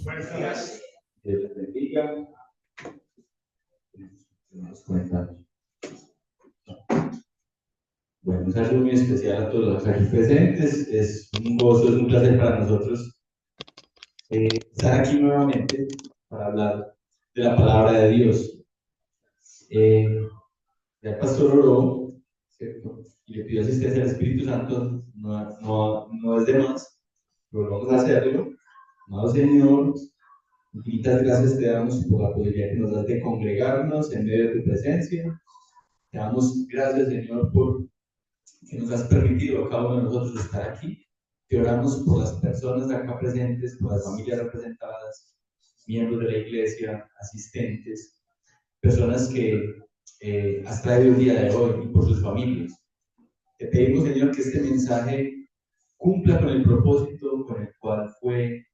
Buenos días. Dios les bendiga. Bueno, un saludo muy especial a todos los aquí presentes. Es un gozo, es un placer para nosotros estar aquí nuevamente para hablar de la palabra de Dios. Ya el pastor oró, ¿cierto? Y le pidió asistencia al Espíritu Santo, no es de más, pero vamos a hacerlo. Amado Señor, infinitas gracias te damos por la posibilidad que nos das de congregarnos en medio de tu presencia. Te damos gracias, Señor, por que nos has permitido a cada uno de nosotros estar aquí. Te oramos por las personas acá presentes, por las familias representadas, miembros de la iglesia, asistentes, personas que has traído el día de hoy y por sus familias. Te pedimos, Señor, que este mensaje cumpla con el propósito con el cual fue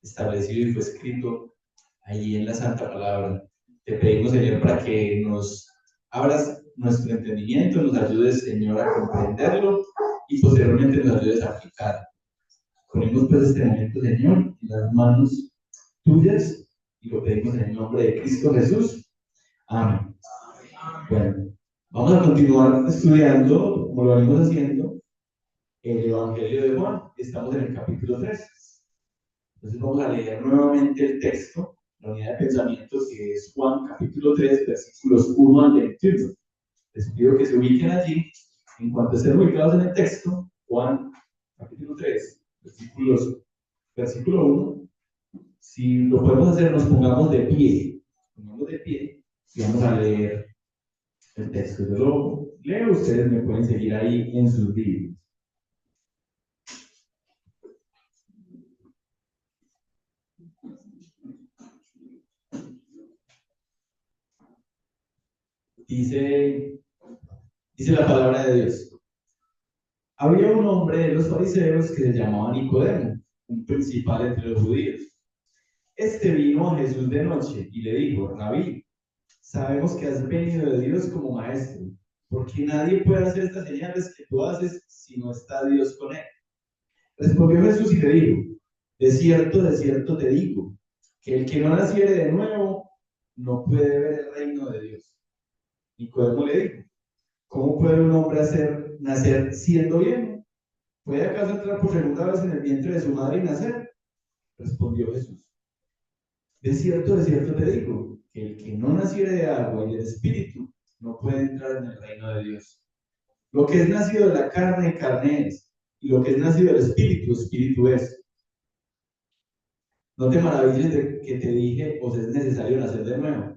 establecido y fue escrito allí en la Santa Palabra. Te pedimos, Señor, para que nos abras nuestro entendimiento, nos ayudes, Señor, a comprenderlo y posteriormente nos ayudes a aplicarlo. Ponemos pues este momento, Señor, en las manos tuyas y lo pedimos en el nombre de Cristo Jesús. Amén. Bueno, vamos a continuar estudiando, como lo venimos haciendo, el Evangelio de Juan. Estamos en el capítulo 3. Entonces vamos a leer nuevamente el texto, la unidad de pensamiento que es Juan capítulo 3, versículos 1 al 21. Les pido que se ubiquen allí. En cuanto estén ubicados en el texto, Juan capítulo 3, versículo 1. Si lo podemos hacer, nos pongamos de pie. Pongamos de pie y vamos a leer el texto. Yo lo leo, ustedes me pueden seguir ahí en sus Biblias. Dice la palabra de Dios. Había un hombre de los fariseos que se llamaba Nicodemo, un principal entre los judíos. Este vino a Jesús de noche y le dijo: Rabí, sabemos que has venido de Dios como maestro, porque nadie puede hacer estas señales que tú haces si no está Dios con él. Respondió Jesús y le dijo: de cierto te digo, que el que no naciere de nuevo no puede ver el reino de Dios. Nicodemo le dijo: ¿cómo puede un hombre nacer siendo viejo? ¿Puede acaso entrar por segunda vez en el vientre de su madre y nacer? Respondió Jesús: de cierto te digo, que el que no naciere de agua y del Espíritu no puede entrar en el reino de Dios. Lo que es nacido de la carne, carne es, y lo que es nacido del Espíritu, Espíritu es. No te maravilles de que te dije, os es necesario nacer de nuevo.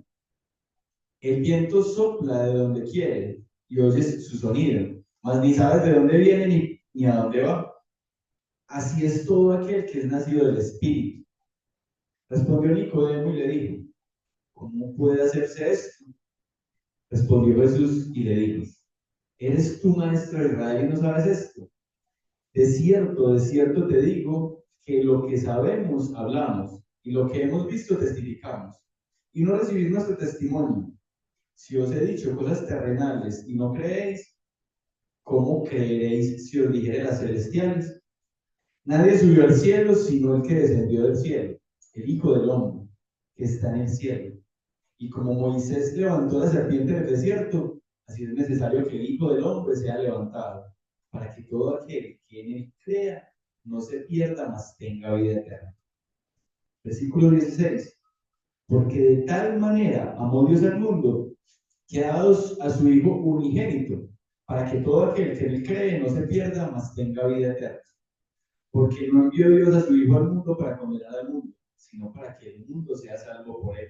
El viento sopla de donde quiere y oyes su sonido, mas ni sabes de dónde viene ni a dónde va. Así es todo aquel que es nacido del Espíritu. Respondió Nicodemo y le dijo: ¿cómo puede hacerse esto? Respondió Jesús y le dijo: ¿eres tú maestro de Israel y no sabes esto? De cierto te digo que lo que sabemos hablamos y lo que hemos visto testificamos, y no recibís nuestro testimonio. Si os he dicho cosas terrenales y no creéis, ¿cómo creeréis si os dijere las celestiales? Nadie subió al cielo sino el que descendió del cielo, el Hijo del Hombre, que está en el cielo. Y como Moisés levantó la serpiente en el desierto, así es necesario que el Hijo del Hombre sea levantado, para que todo aquel que en él crea no se pierda, mas tenga vida eterna. Versículo 16. Porque de tal manera amó Dios al mundo, que ha dado a su Hijo unigénito, para que todo aquel que en él cree no se pierda, mas tenga vida eterna. Porque no envió Dios a su Hijo al mundo para condenar al mundo, sino para que el mundo sea salvo por él.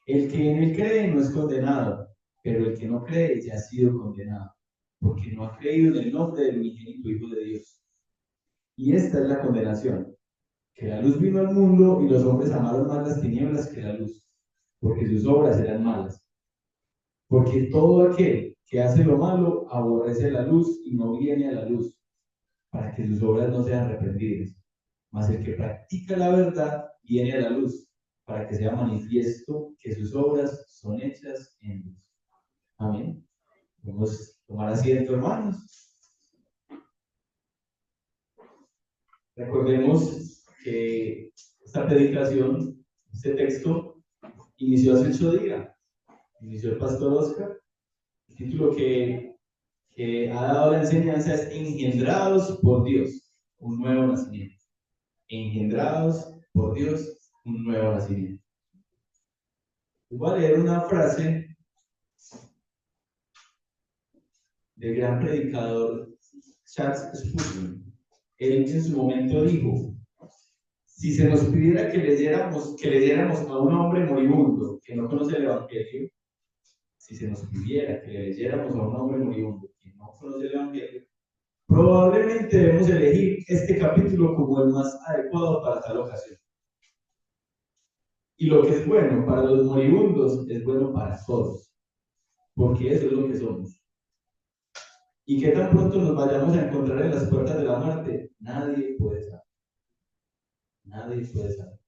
El que en él cree no es condenado, pero el que no cree ya ha sido condenado, porque no ha creído en el nombre del unigénito Hijo de Dios. Y esta es la condenación, que la luz vino al mundo y los hombres amaron más las tinieblas que la luz, porque sus obras eran malas. Porque todo aquel que hace lo malo aborrece la luz y no viene a la luz, para que sus obras no sean reprendidas. Mas el que practica la verdad viene a la luz, para que sea manifiesto que sus obras son hechas en Dios. Amén. Vamos a tomar asiento, hermanos. Recordemos que Esta predicación, este texto, inició hace 8 días. Inició el pastor Oscar. El título que ha dado la enseñanza es Engendrados por Dios, un nuevo nacimiento. Engendrados por Dios, un nuevo nacimiento. Voy a leer una frase del gran predicador Charles Spurgeon. Él en su momento dijo: si se nos pidiera que leyéramos a un hombre moribundo que no conoce el Evangelio, si se nos pidiera que leyéramos a un hombre moribundo que no conoce el Evangelio, probablemente debemos elegir este capítulo como el más adecuado para tal ocasión. Y lo que es bueno para los moribundos es bueno para todos, porque eso es lo que somos. Y que tan pronto nos vayamos a encontrar en las puertas de la muerte, nadie puede saber. Nadie puede saber.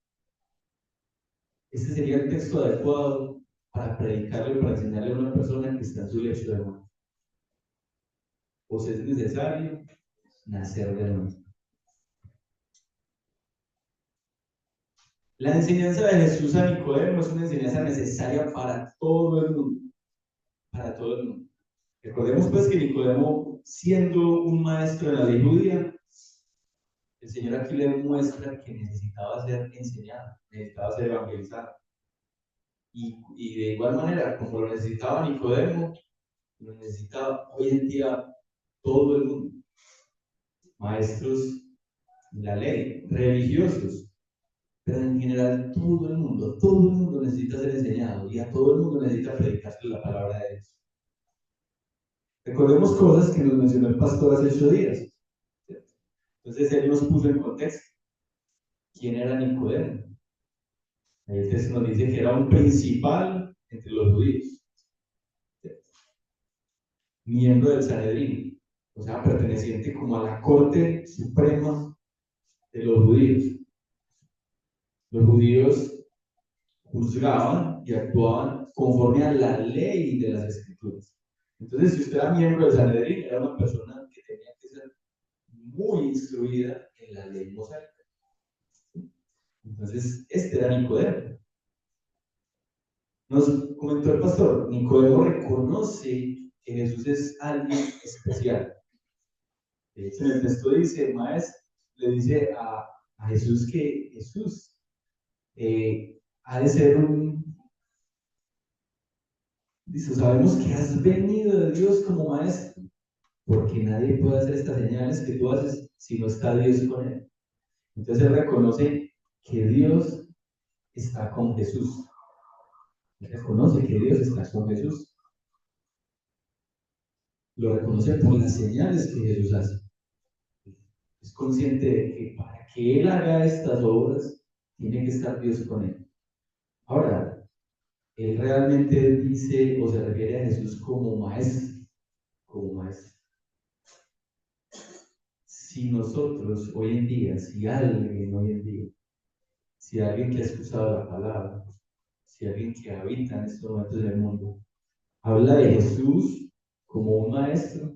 Este sería el texto adecuado para predicarle, para enseñarle a una persona que está en su lecho de muerte. Pues es necesario nacer de nuevo. La enseñanza de Jesús a Nicodemo es una enseñanza necesaria para todo el mundo. Para todo el mundo. Recordemos pues que Nicodemo, siendo un maestro de la ley judía, el Señor aquí le muestra que necesitaba ser enseñado, necesitaba ser evangelizado. Y de igual manera, como lo necesitaba Nicodemo, lo necesitaba hoy en día todo el mundo. Maestros de la ley, religiosos, pero en general todo el mundo necesita ser enseñado y a todo el mundo necesita predicarse la palabra de Dios. Recordemos cosas que nos mencionó el pastor hace 8 días. ¿Cierto? Entonces él nos puso en contexto. ¿Quién era Nicodemo? El texto nos dice que era un principal entre los judíos, ¿cierto? Miembro del Sanedrín, o sea, perteneciente como a la corte suprema de los judíos. Los judíos juzgaban y actuaban conforme a la ley de las Escrituras. Entonces, si usted era miembro del Sanedrín, era una persona que tenía que ser muy instruida en la ley mosaica. Entonces, este era Nicodemo. Nos comentó el pastor, Nicodemo reconoce que Jesús es alguien especial. De hecho, en el texto dice, el maestro le dice a Jesús que Jesús ha de ser dice, sabemos que has venido de Dios como maestro, porque nadie puede hacer estas señales que tú haces si no está Dios con él. Entonces él reconoce que Dios está con Jesús. Él reconoce que Dios está con Jesús. Lo reconoce por las señales que Jesús hace. Es consciente de que para que él haga estas obras, tiene que estar Dios con él. Ahora, él realmente dice o se refiere a Jesús como maestro, como maestro. Si nosotros hoy en día, si alguien hoy en día, si alguien que ha escuchado la palabra, si alguien que habita en estos momentos del mundo, habla de Jesús como un maestro,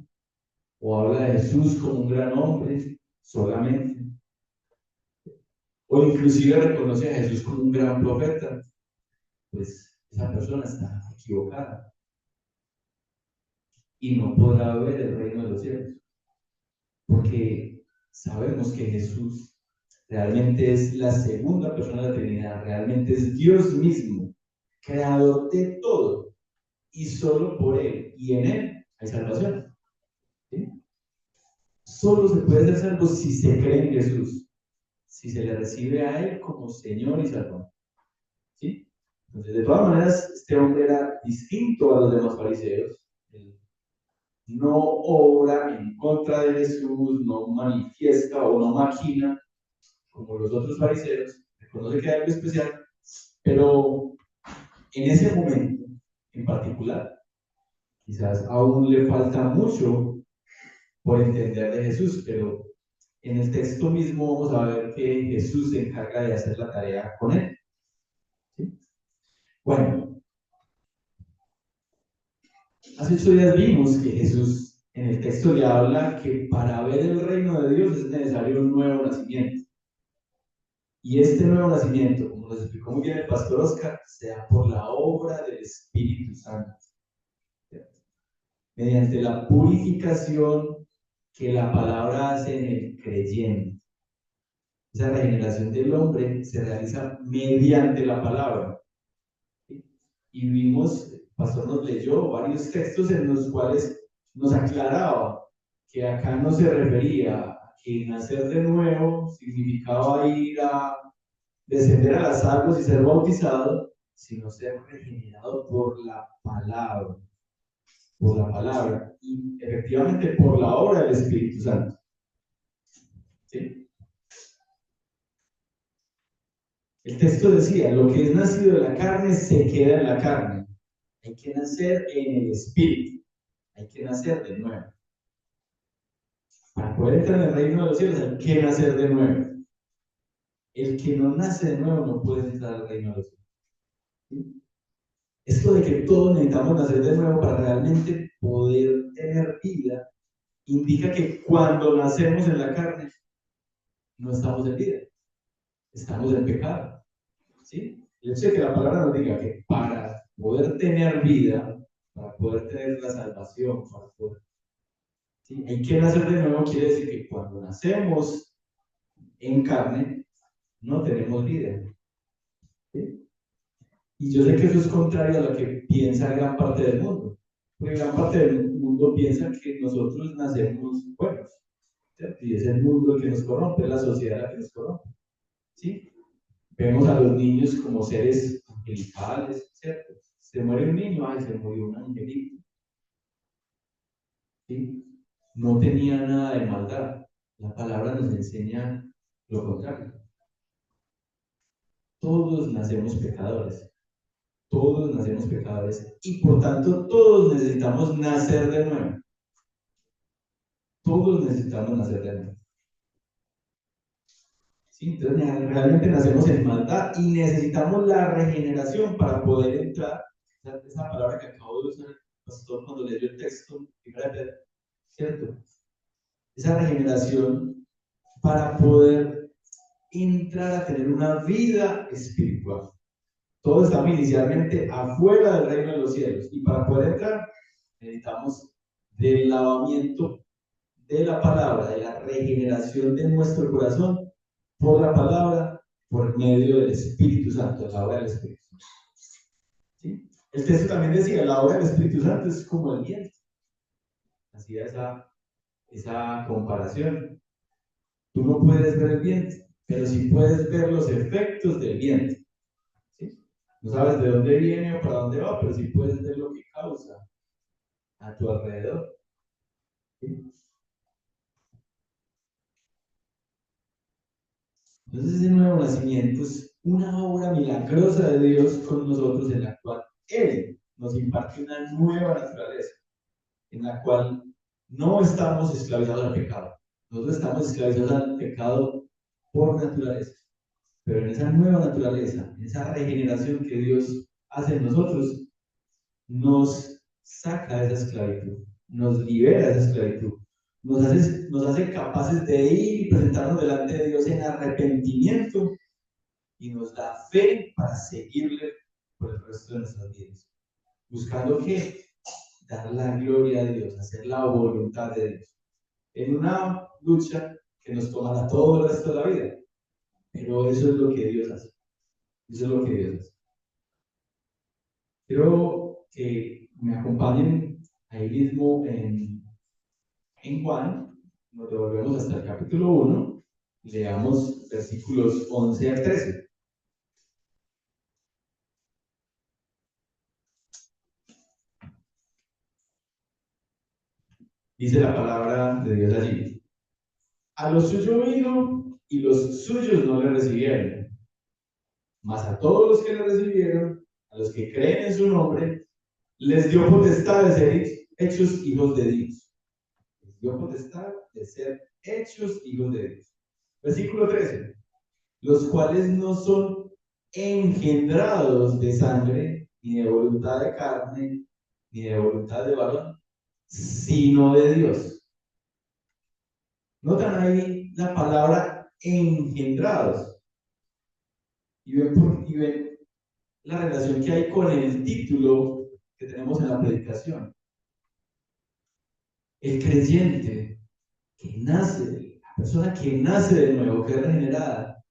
o habla de Jesús como un gran hombre solamente, o inclusive reconoce a Jesús como un gran profeta, pues esa persona está equivocada y no podrá ver el reino de los cielos, porque sabemos que Jesús realmente es la segunda persona de la Trinidad, realmente es Dios mismo, creador de todo, y solo por Él y en Él hay salvación. ¿Sí? Solo se puede ser salvo si se cree en Jesús, si se le recibe a Él como Señor y Salvador. ¿Sí? Entonces, de todas maneras, este hombre era distinto a los demás fariseos. Él no obra en contra de Jesús, no manifiesta o no maquina como los otros fariseos, reconoce que hay algo especial, pero en ese momento en particular, quizás aún le falta mucho por entender de Jesús, pero en el texto mismo vamos a ver que Jesús se encarga de hacer la tarea con él. ¿Sí? Bueno, hace 8 días vimos que Jesús en el texto le habla que para ver el reino de Dios es necesario un nuevo nacimiento. Y este nuevo nacimiento, como nos explicó muy bien el pastor Oscar, sea por la obra del Espíritu Santo, mediante la purificación que la palabra hace en el creyente. Esa regeneración del hombre se realiza mediante la palabra. ¿Sí? Y vimos, el pastor nos leyó varios textos en los cuales nos aclaraba que acá no se refería a que nacer de nuevo significaba ir a descender a las aguas y ser bautizado, sino ser regenerado por la palabra. Por la palabra. Y efectivamente por la obra del Espíritu Santo. ¿Sí? El texto decía, lo que es nacido de la carne se queda en la carne. Hay que nacer en el Espíritu. Hay que nacer de nuevo. Para poder entrar en el reino de los cielos hay que nacer de nuevo. El que no nace de nuevo no puede entrar al reino de los cielos. ¿Sí? Esto de que todos necesitamos nacer de nuevo para realmente poder tener vida, indica que cuando nacemos en la carne, no estamos en vida, estamos en pecado. ¿Sí? El hecho de que la palabra nos diga que para poder tener vida, para poder tener la salvación, para poder, ¿sí? Hay que nacer de nuevo, quiere decir que cuando nacemos en carne, no tenemos vida. ¿Sí? Y yo sé que eso es contrario a lo que piensa gran parte del mundo. Porque gran parte del mundo piensa que nosotros nacemos buenos. ¿Cierto? Y es el mundo el que nos corrompe, es la sociedad la que nos corrompe. ¿Sí? Vemos a los niños como seres angelicales, ¿cierto? Se muere un niño, ay, se murió un angelito. ¿Sí? No tenía nada de maldad. La palabra nos enseña lo contrario. Todos nacemos pecadores. Todos nacemos pecadores. Y por tanto, todos necesitamos nacer de nuevo. Todos necesitamos nacer de nuevo. ¿Sí? Entonces, realmente nacemos en maldad y necesitamos la regeneración para poder entrar. Esa palabra que acabo de usar el pastor cuando leyó el texto, ¿cierto? Esa regeneración para poder entrar a tener una vida espiritual. Todos estamos inicialmente afuera del reino de los cielos y para poder entrar necesitamos del lavamiento de la palabra, de la regeneración de nuestro corazón por la palabra, por medio del Espíritu Santo, la obra del Espíritu Santo. ¿Sí? El texto también decía, la obra del Espíritu Santo es como el viento. Hacía esa comparación. Tú no puedes ver el viento, pero sí puedes ver los efectos del viento. ¿Sí? No sabes de dónde viene o para dónde va, pero sí puedes ver lo que causa a tu alrededor. ¿Sí? Entonces ese nuevo nacimiento es una obra milagrosa de Dios con nosotros en la cual Él nos imparte una nueva naturaleza, en la cual no estamos esclavizados al pecado. Nosotros estamos esclavizados al pecado por naturaleza. Pero en esa nueva naturaleza, en esa regeneración que Dios hace en nosotros, nos saca de esa esclavitud, nos libera de esa esclavitud, nos hace capaces de ir y presentarnos delante de Dios en arrepentimiento y nos da fe para seguirle por el resto de nuestras vidas. Buscando que dar la gloria a Dios, hacer la voluntad de Dios. En una lucha que nos tomará todo el resto de la vida. Pero eso es lo que Dios hace. Eso es lo que Dios hace. Quiero que me acompañen ahí mismo en Juan. Nos devolvemos hasta el capítulo 1. Leamos versículos 11 al 13. Dice la palabra de Dios allí. A los suyos vino y los suyos no le recibieron. Mas a todos los que le recibieron, a los que creen en su nombre, les dio potestad de ser hechos hijos de Dios. Les dio potestad de ser hechos hijos de Dios. Versículo 13. Los cuales no son engendrados de sangre, ni de voluntad de carne, ni de voluntad de varón, sino de Dios. Notan ahí la palabra engendrados. y ven la relación que hay con el título que tenemos en la predicación. El creyente que nace, la persona que nace de nuevo, que es regenerada,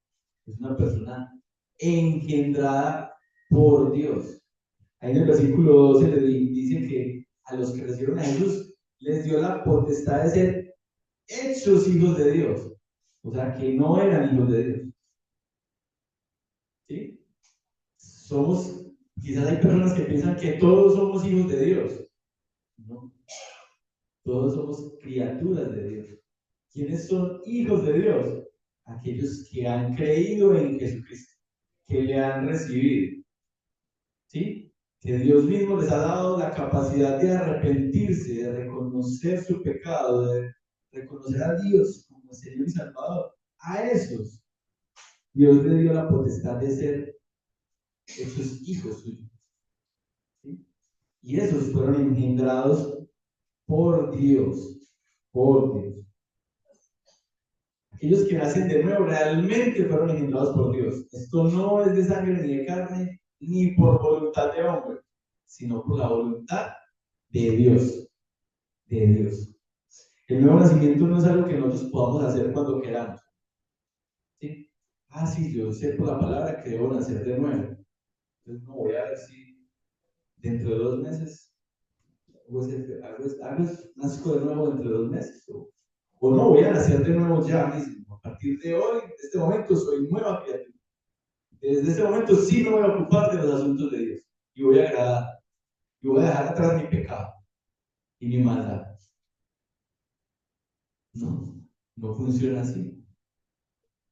es una persona engendrada por Dios. Ahí en el versículo 12 le dice que a los que recibieron a Jesús les dio la potestad de ser hechos hijos de Dios. O sea, que no eran hijos de Dios. ¿Sí? Quizás hay personas que piensan que todos somos hijos de Dios. No, todos somos criaturas de Dios. ¿Quiénes son hijos de Dios? Aquellos que han creído en Jesucristo, que le han recibido. ¿Sí? Que Dios mismo les ha dado la capacidad de arrepentirse, de reconocer su pecado, de reconocer a Dios como Señor y Salvador. A esos, Dios le dio la potestad de ser hechos hijos suyos. ¿Sí? Y esos fueron engendrados por Dios, por Dios. Aquellos que nacen de nuevo realmente fueron engendrados por Dios. Esto no es de sangre ni de carne, ni por voluntad de hombre, sino por la voluntad de Dios. De Dios. El nuevo nacimiento no es algo que nosotros podamos hacer cuando queramos. ¿Sí? Ah, sí, yo sé por la palabra que debo nacer de nuevo. Entonces no voy a ver si dentro de 2 meses nazco de nuevo dentro de 2 meses. O no, voy a nacer de nuevo ya mismo. A partir de hoy, de este momento, soy nueva criatura. Desde este momento sí me voy a ocupar de los asuntos de Dios. Y voy a agradar. Y voy a dejar atrás mi pecado y mi maldad. No, no funciona así.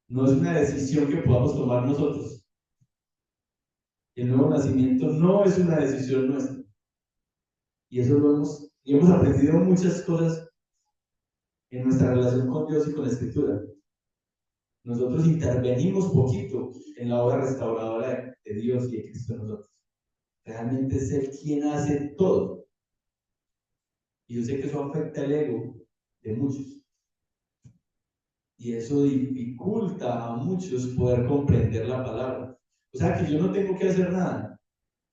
No es una decisión que podamos tomar nosotros. El nuevo nacimiento no es una decisión nuestra. Y eso y hemos aprendido muchas cosas en nuestra relación con Dios y con la Escritura. Nosotros intervenimos poquito en la obra restauradora de Dios y de Cristo en nosotros. Realmente es Él quien hace todo. Y yo sé que eso afecta el ego de muchos. Y eso dificulta a muchos poder comprender la palabra. O sea que yo no tengo que hacer nada.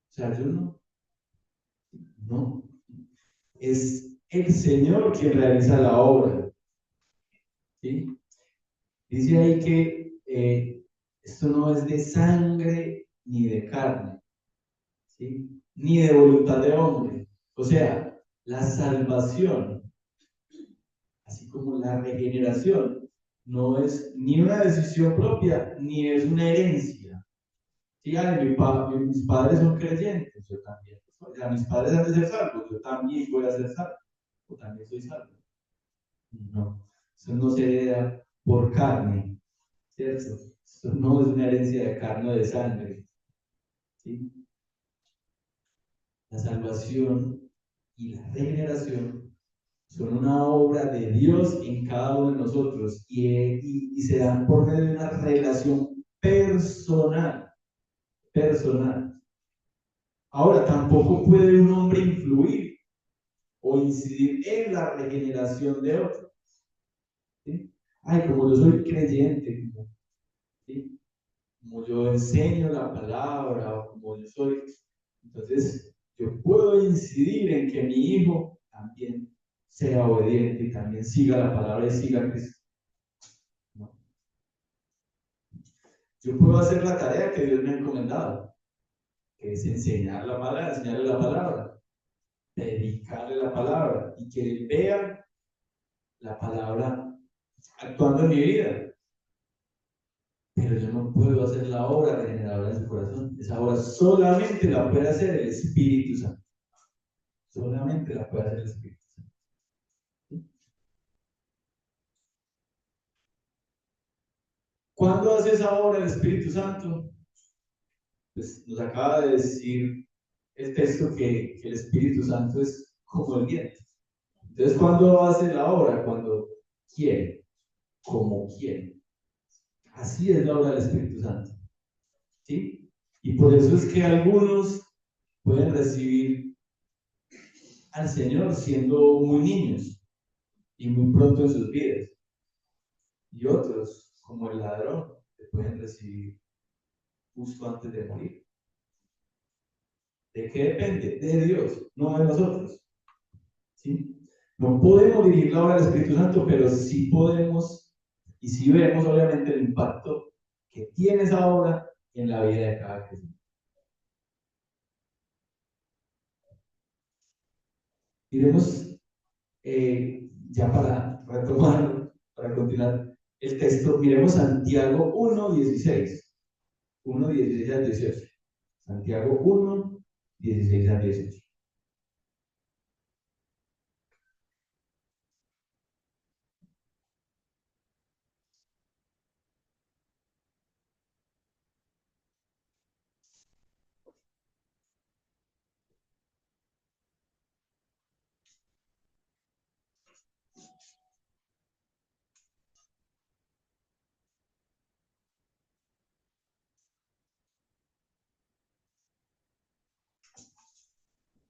O sea, yo no. Es el Señor quien realiza la obra. ¿Sí? Dice ahí que esto no es de sangre ni de carne, ¿sí? Ni de voluntad de hombre. O sea, la salvación, así como la regeneración, no es ni una decisión propia, ni es una herencia. Sí, mis padres son creyentes, yo también. O sea, mis padres han de ser salvos, yo también voy a ser salvo, o también soy salvo. No, eso no se hereda por carne, ¿cierto? Eso no es una herencia de carne o de sangre. ¿Sí? La salvación y la regeneración son una obra de Dios en cada uno de nosotros y se dan por medio de una relación personal. Ahora, tampoco puede un hombre influir o incidir en la regeneración de otro. ¿Sí? Ay, como yo soy creyente, ¿sí? Como yo enseño la palabra, o como yo soy, entonces yo puedo incidir en que mi hijo también sea obediente y también siga la palabra y siga a Cristo. ¿No? Yo puedo hacer la tarea que Dios me ha encomendado, que es enseñarle la palabra, dedicarle la palabra y que él vea la palabra actuando en mi vida. Pero yo no puedo hacer la obra regeneradora en su corazón. Esa obra solamente la puede hacer el Espíritu Santo. Solamente la puede hacer el Espíritu Santo. ¿Cuándo hace esa obra el Espíritu Santo? Pues nos acaba de decir el texto que el Espíritu Santo es como el viento. Entonces, ¿cuándo hace la obra? Cuando quiere, como quiere. Así es la obra del Espíritu Santo. ¿Sí? Y por eso es que algunos pueden recibir al Señor siendo muy niños y muy pronto en sus vidas. Y otros, como el ladrón, que pueden recibir justo antes de morir. ¿De qué depende? De Dios, no de nosotros. ¿Sí? No podemos dirigir la obra del Espíritu Santo, pero sí podemos y sí vemos obviamente el impacto que tiene esa obra en la vida de cada cristiano. Iremos ya para retomar, para continuar el texto, miremos Santiago 1:16. 1:16 al 18. Santiago 1:16 al 18.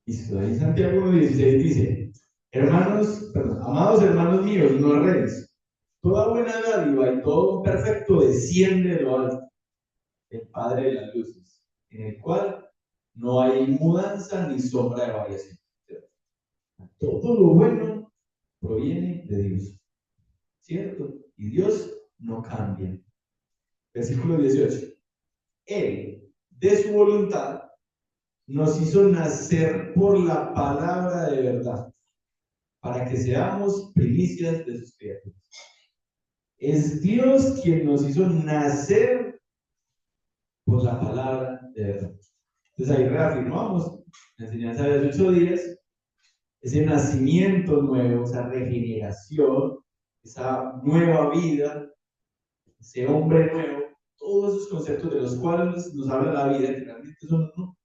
Listo, ahí Santiago 1:16 dice, amados hermanos míos, no erréis. Toda buena dádiva y todo perfecto desciende de lo alto, el Padre de las luces, en el cual no hay mudanza ni sombra de variación. Todo lo bueno proviene de Dios, ¿cierto? Y Dios no cambia. Versículo 18. Él, de su voluntad, nos hizo nacer por la palabra de verdad, para que seamos primicias de sus criaturas. Es Dios quien nos hizo nacer por la palabra de verdad. Entonces ahí reafirmamos la enseñanza de los 8 días, ese nacimiento nuevo, esa regeneración, esa nueva vida, ese hombre nuevo, todos esos conceptos de los cuales nos habla la vida, que realmente son uno,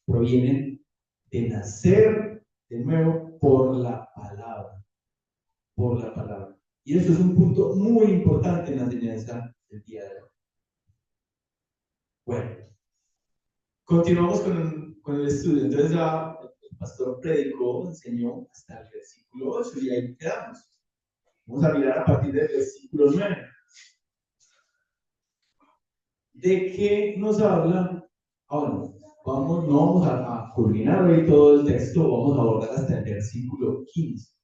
provienen de nacer de nuevo por la palabra, por la palabra. Y eso es un punto muy importante en la enseñanza del día de hoy. Bueno, continuamos con el estudio. Entonces ya el pastor predicó, enseñó hasta el versículo 8 y ahí quedamos. Vamos a mirar a partir del versículo 9. ¿De qué nos habla? Ahora, no vamos a culminar hoy todo el texto, vamos a abordar hasta el versículo 15.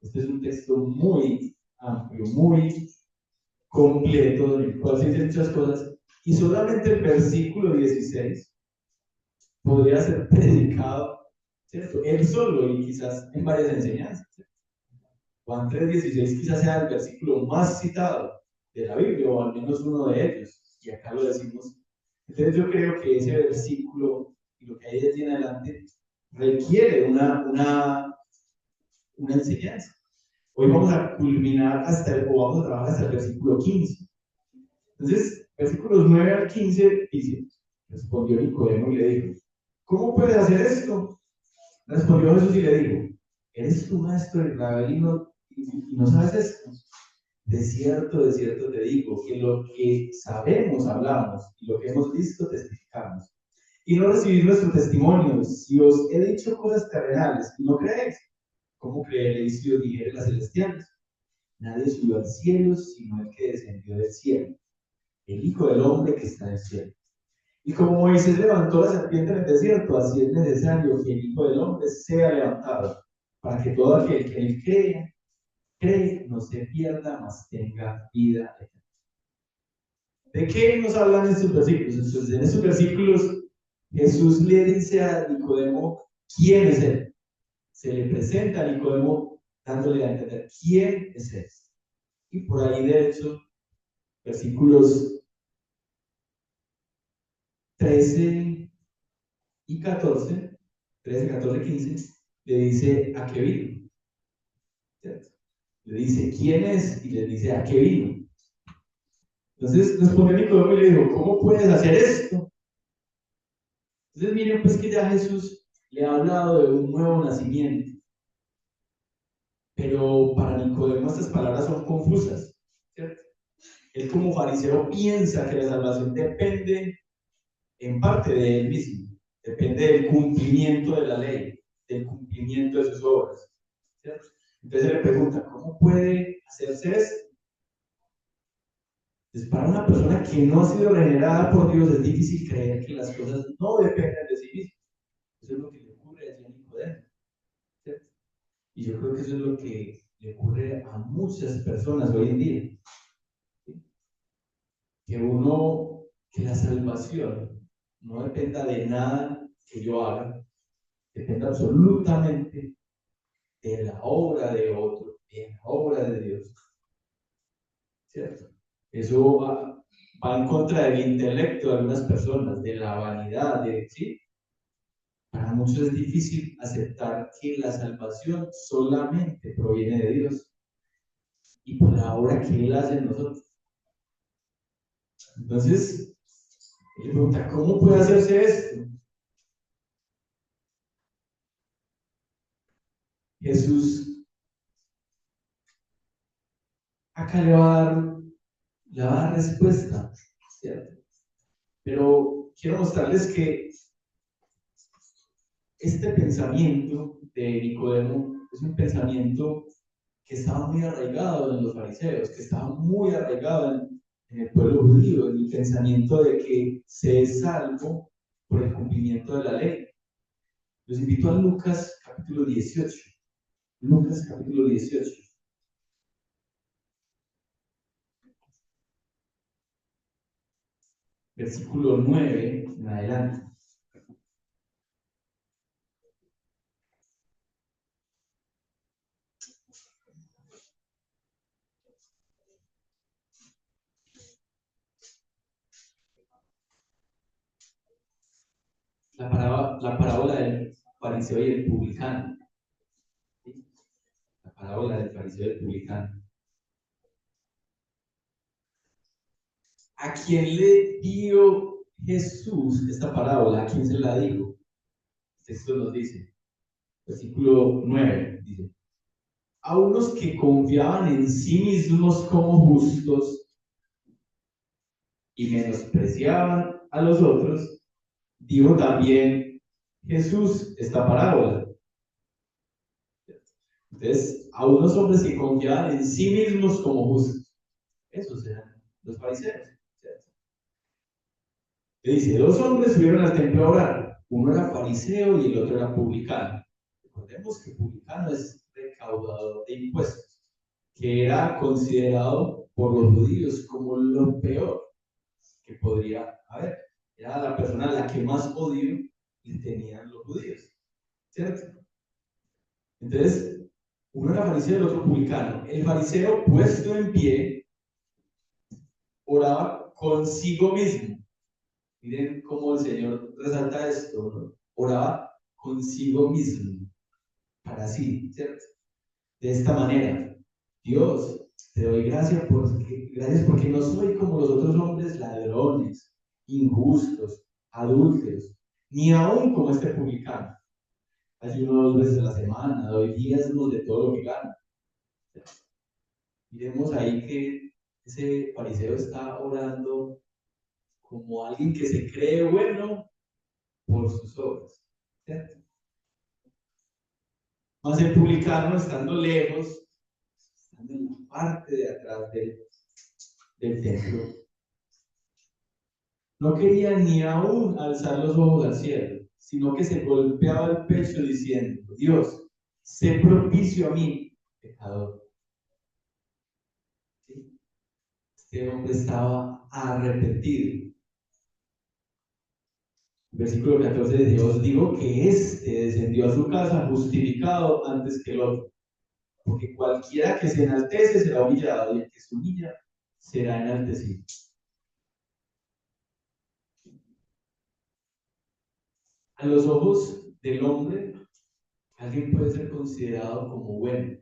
Este es un texto muy amplio, muy completo, en el cual se dicen muchas cosas, y solamente el versículo 16 podría ser predicado, ¿cierto? Él solo y quizás en varias enseñanzas. ¿Cierto? Juan 3:16 quizás sea el versículo más citado de la Biblia, o al menos uno de ellos, y acá lo decimos. Entonces yo creo que ese versículo y lo que hay de allí en adelante requiere una enseñanza. Hoy vamos a culminar o vamos a trabajar hasta el versículo 15. Entonces, versículos 9 al 15 dice, respondió Nicodemo y le dijo, ¿cómo puedes hacer esto? Respondió Jesús y le dijo, ¿eres tu maestro Israel y no sabes esto? De cierto te digo, que lo que sabemos hablamos y lo que hemos visto testificamos. Y no recibís nuestro testimonio. Si os he dicho cosas terrenales y no creéis, ¿cómo creeréis si os dijere las celestiales? Nadie subió al cielo sino el que descendió del cielo, el Hijo del Hombre que está en el cielo. Y como Moisés levantó la serpiente en el desierto, así es necesario que el Hijo del Hombre sea levantado, para que todo aquel que en él cree, no se pierda, mas tenga vida eterna. ¿De qué nos hablan estos versículos? Entonces, en estos versículos, Jesús le dice a Nicodemo quién es él. Se le presenta a Nicodemo dándole a entender quién es él. Y por ahí, de hecho, versículos 13 y 14, 13, 14, 15, le dice a qué vino. ¿Cierto? Le dice quién es y le dice a qué vino. Entonces respondió Nicodemo y le dijo, ¿cómo puedes hacer esto? Entonces miren pues que ya Jesús le ha hablado de un nuevo nacimiento. Pero para Nicodemo estas palabras son confusas, ¿cierto? Él como fariseo piensa que la salvación depende en parte de él mismo, depende del cumplimiento de la ley, del cumplimiento de sus obras, ¿cierto? Entonces le pregunta, ¿cómo puede hacerse esto? Entonces, para una persona que no ha sido regenerada por Dios, es difícil creer que las cosas no dependen de sí mismas. Eso es lo que le ocurre allí a Nicodemo, ¿cierto? Y yo creo que eso es lo que le ocurre a muchas personas hoy en día. ¿Sí? Que la salvación no dependa de nada que yo haga, depende absolutamente de la obra de otro, de la obra de Dios, ¿cierto? Eso va en contra del intelecto de algunas personas, de la vanidad, ¿sí? Para muchos es difícil aceptar que la salvación solamente proviene de Dios y por la obra que Él hace en nosotros. Entonces, él le pregunta, ¿cómo puede hacerse esto? Jesús acá le va a dar respuesta, ¿cierto? Pero quiero mostrarles que este pensamiento de Nicodemo es un pensamiento que estaba muy arraigado en los fariseos, que estaba muy arraigado en el pueblo judío, en el pensamiento de que se es salvo por el cumplimiento de la ley. Los invito a Lucas capítulo 18. Lucas capítulo 18. Versículo 9 en adelante. La parábola del fariseo y el publicano. ¿Sí? La parábola del fariseo y el publicano. ¿A quién le dio Jesús esta parábola? ¿A quién se la dijo? El texto nos dice, versículo 9, dice, a unos que confiaban en sí mismos como justos y menospreciaban a los otros, dijo también Jesús esta parábola. Entonces, a unos hombres que confiaban en sí mismos como justos. Esos eran los fariseos. ¿Cierto? Le dice, dos hombres subieron al templo a orar. Uno era fariseo y el otro era publicano. Recordemos que publicano es recaudador de impuestos, que era considerado por los judíos como lo peor que podría haber. Era la persona a la que más odio le tenían los judíos. ¿Cierto? Entonces, uno era fariseo y el otro publicano. El fariseo, puesto en pie, oraba consigo mismo. Miren cómo el Señor resalta esto, ¿no? Oraba consigo mismo, para sí, ¿cierto? De esta manera, Dios, te doy gracias porque no soy como los otros hombres ladrones, injustos, adúlteros, ni aún como este publicano. Ayuno 2 veces a la semana, doy diezmos de todo lo que gano. Miremos ahí que ese fariseo está orando como alguien que se cree bueno por sus obras, ¿cierto? Más el publicano, estando lejos, estando en la parte de atrás del templo, no quería ni aún alzar los ojos al cielo, sino que se golpeaba el pecho diciendo, Dios, sé propicio a mí, pecador. ¿Sí? Este hombre estaba arrepentido. Versículo 14 de Dios digo que éste descendió a su casa justificado antes que el otro, porque cualquiera que se enaltece será humillado y el que se humilla será enaltecido. A los ojos del hombre, alguien puede ser considerado como bueno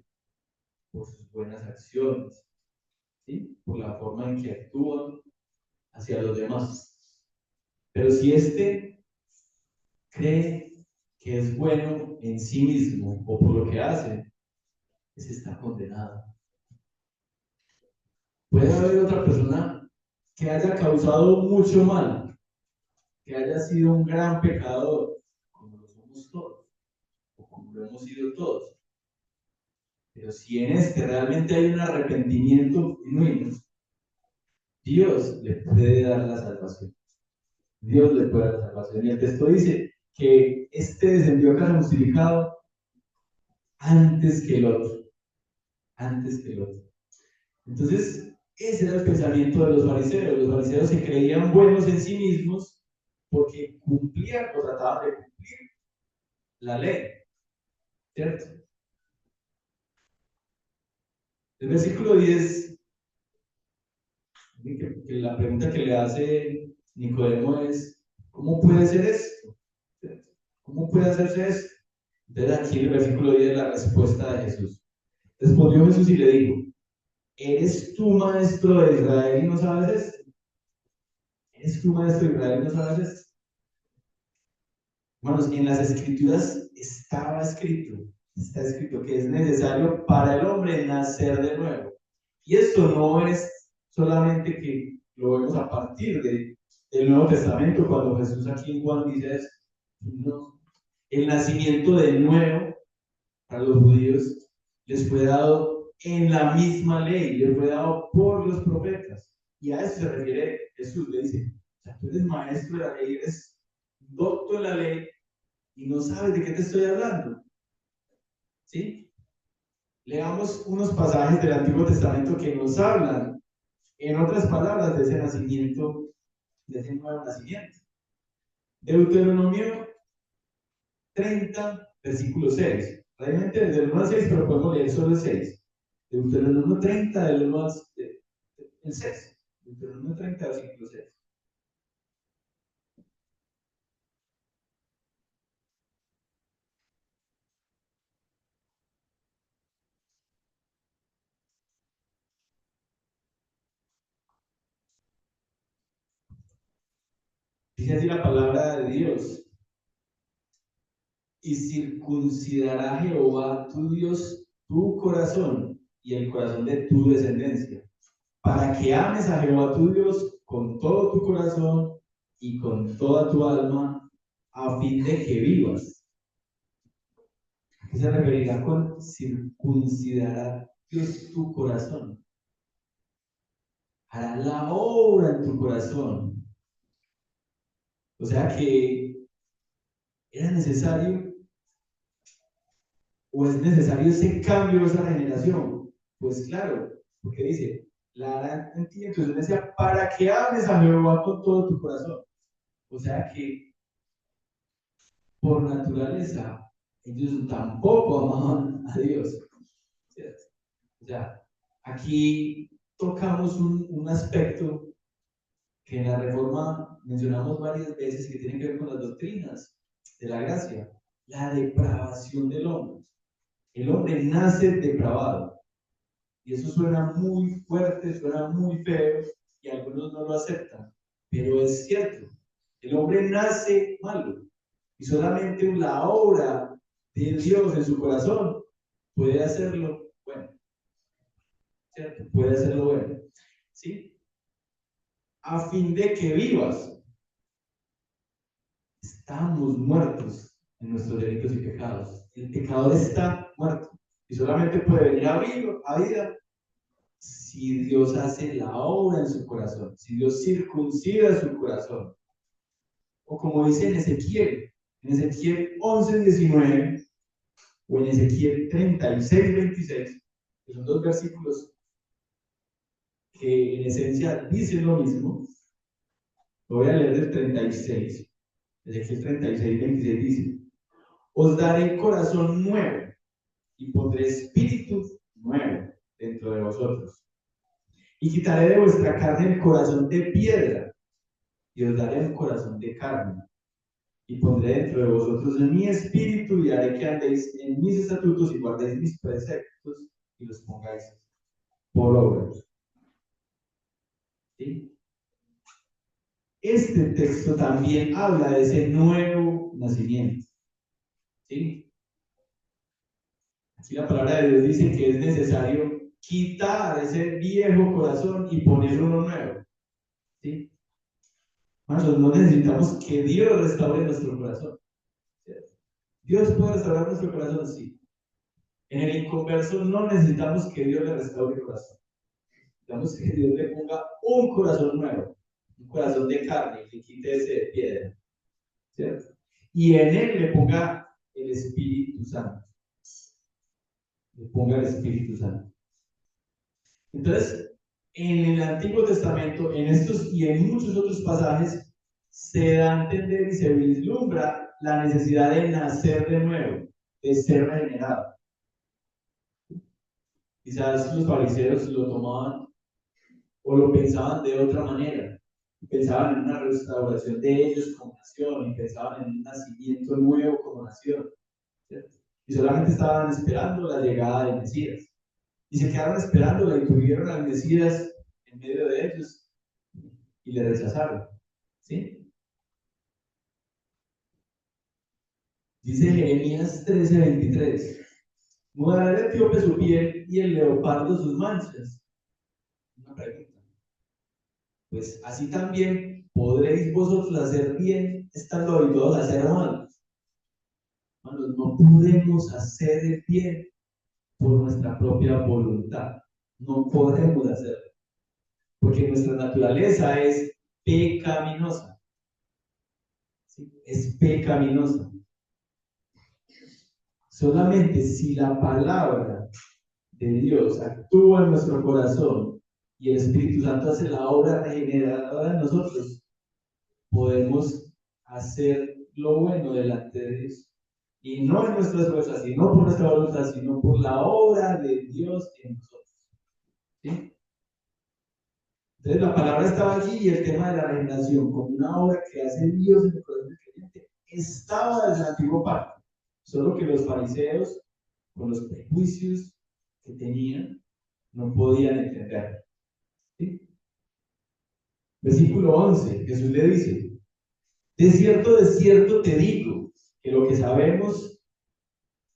por sus buenas acciones, ¿sí? Por la forma en que actúa hacia los demás. Pero si éste cree que es bueno en sí mismo o por lo que hace, ese está condenado. Puede haber otra persona que haya causado mucho mal, que haya sido un gran pecador, como lo somos todos, o como lo hemos sido todos. Pero si en este realmente hay un arrepentimiento genuino, Dios le puede dar la salvación. Dios le puede dar la salvación. Y el texto dice que este descendió a casa justificado antes que el otro. Antes que el otro. Entonces, ese era el pensamiento de los fariseos. Los fariseos se creían buenos en sí mismos porque cumplían o trataban de cumplir la ley, ¿cierto? El versículo 10, que la pregunta que le hace Nicodemo es, ¿cómo puede ser esto? ¿Cierto? ¿Cómo puede hacerse esto? Entonces aquí en el versículo 10 la respuesta de Jesús. Respondió Jesús y le dijo, ¿eres tú maestro de Israel y no sabes esto? ¿Eres tú maestro de Israel y no sabes esto? Hermanos, en las escrituras está escrito que es necesario para el hombre nacer de nuevo. Y esto no es solamente que lo vemos a partir del Nuevo Testamento, cuando Jesús aquí en Juan dice eso. No. El nacimiento de nuevo para los judíos les fue dado en la misma ley, les fue dado por los profetas. Y a eso se refiere Jesús, le dice, o sea, tú eres maestro de la ley, eres doctor de la ley, y no sabes de qué te estoy hablando. ¿Sí? Leamos unos pasajes del Antiguo Testamento que nos hablan, en otras palabras, de ese nacimiento, de ese nuevo nacimiento. Deuteronomio 30, versículo 6. Realmente desde el 1 al 6, pero podemos leer solo el 6. Deuteronomio 30, del 1 al 6. Deuteronomio 30, versículo 6. Dice así la palabra de Dios. Y circuncidará Jehová tu Dios tu corazón y el corazón de tu descendencia, para que ames a Jehová tu Dios con todo tu corazón y con toda tu alma, a fin de que vivas. ¿A qué se referirá con circuncidará Dios tu corazón? Hará la obra en tu corazón. O sea que era necesario, o es necesario ese cambio, esa regeneración. Pues claro, porque dice, la harán en ti, entonces decía, para que ames a Jehová con todo tu corazón. O sea que por naturaleza ellos tampoco amaban a Dios, ¿cierto? O sea, aquí tocamos un aspecto que en la Reforma mencionamos varias veces que tiene que ver con las doctrinas de la gracia, la depravación del hombre. El hombre nace depravado. Y eso suena muy fuerte, suena muy feo, y algunos no lo aceptan. Pero es cierto, el hombre nace malo. Y solamente la obra de Dios en su corazón puede hacerlo bueno. ¿Cierto? Puede hacerlo bueno. ¿Sí? A fin de que vivas. Estamos muertos en nuestros delitos y pecados. El pecador está muerto. Y solamente puede venir a vida si Dios hace la obra en su corazón, si Dios circuncida su corazón. O como dice en Ezequiel 11, 19, o en Ezequiel 36, 26, que son dos versículos que en esencia dicen lo mismo. Lo voy a leer del 36. Ezequiel 36, 26 dice: Os daré corazón nuevo y pondré espíritu nuevo dentro de vosotros. Y quitaré de vuestra carne el corazón de piedra y os daré un corazón de carne. Y pondré dentro de vosotros mi espíritu y haré que andéis en mis estatutos y guardéis mis preceptos y los pongáis por obra. ¿Sí? Este texto también habla de ese nuevo nacimiento. ¿Sí? Aquí la palabra de Dios dice que es necesario quitar ese viejo corazón y poner uno nuevo. ¿Sí? Nosotros no necesitamos que Dios restaure nuestro corazón. ¿Cierto? Dios puede restaurar nuestro corazón, sí. En el inconverso no necesitamos que Dios le restaure el corazón. Digamos que Dios le ponga un corazón nuevo, un corazón de carne, y le quite ese de piedra, ¿cierto? Y en él le ponga el Espíritu Santo. Le ponga el Espíritu Santo. Entonces, en el Antiguo Testamento, en estos y en muchos otros pasajes, se da a entender y se vislumbra la necesidad de nacer de nuevo, de ser regenerado. Quizás los fariseos lo tomaban o lo pensaban de otra manera. Pensaban en una restauración de ellos como nación y pensaban en un nacimiento nuevo como nación, ¿cierto? Y solamente estaban esperando la llegada del Mesías. Y se quedaron esperándola y tuvieron al Mesías en medio de ellos y le rechazaron. ¿Sí? Dice Jeremías 13:23. Mudará el etíope su piel y el leopardo sus manchas. Una pregunta. Pues así también podréis vosotros hacer bien estando habituados a hacer mal. Hermanos, no podemos hacer el bien por nuestra propia voluntad. No podemos hacerlo. Porque nuestra naturaleza es pecaminosa. ¿Sí? Es pecaminosa. Solamente si la palabra de Dios actúa en nuestro corazón y el Espíritu Santo hace la obra regeneradora en nosotros, podemos hacer lo bueno delante de Dios. Y no en nuestras fuerzas, y no por nuestra voluntad, sino por la obra de Dios en nosotros. ¿Sí? Entonces la palabra estaba allí y el tema de la regeneración como una obra que hace Dios en el corazón del creyente estaba desde el antiguo pacto. Solo que los fariseos, con los prejuicios que tenían, no podían entender. ¿Sí? Versículo 11, Jesús le dice, de cierto te digo, que lo que sabemos,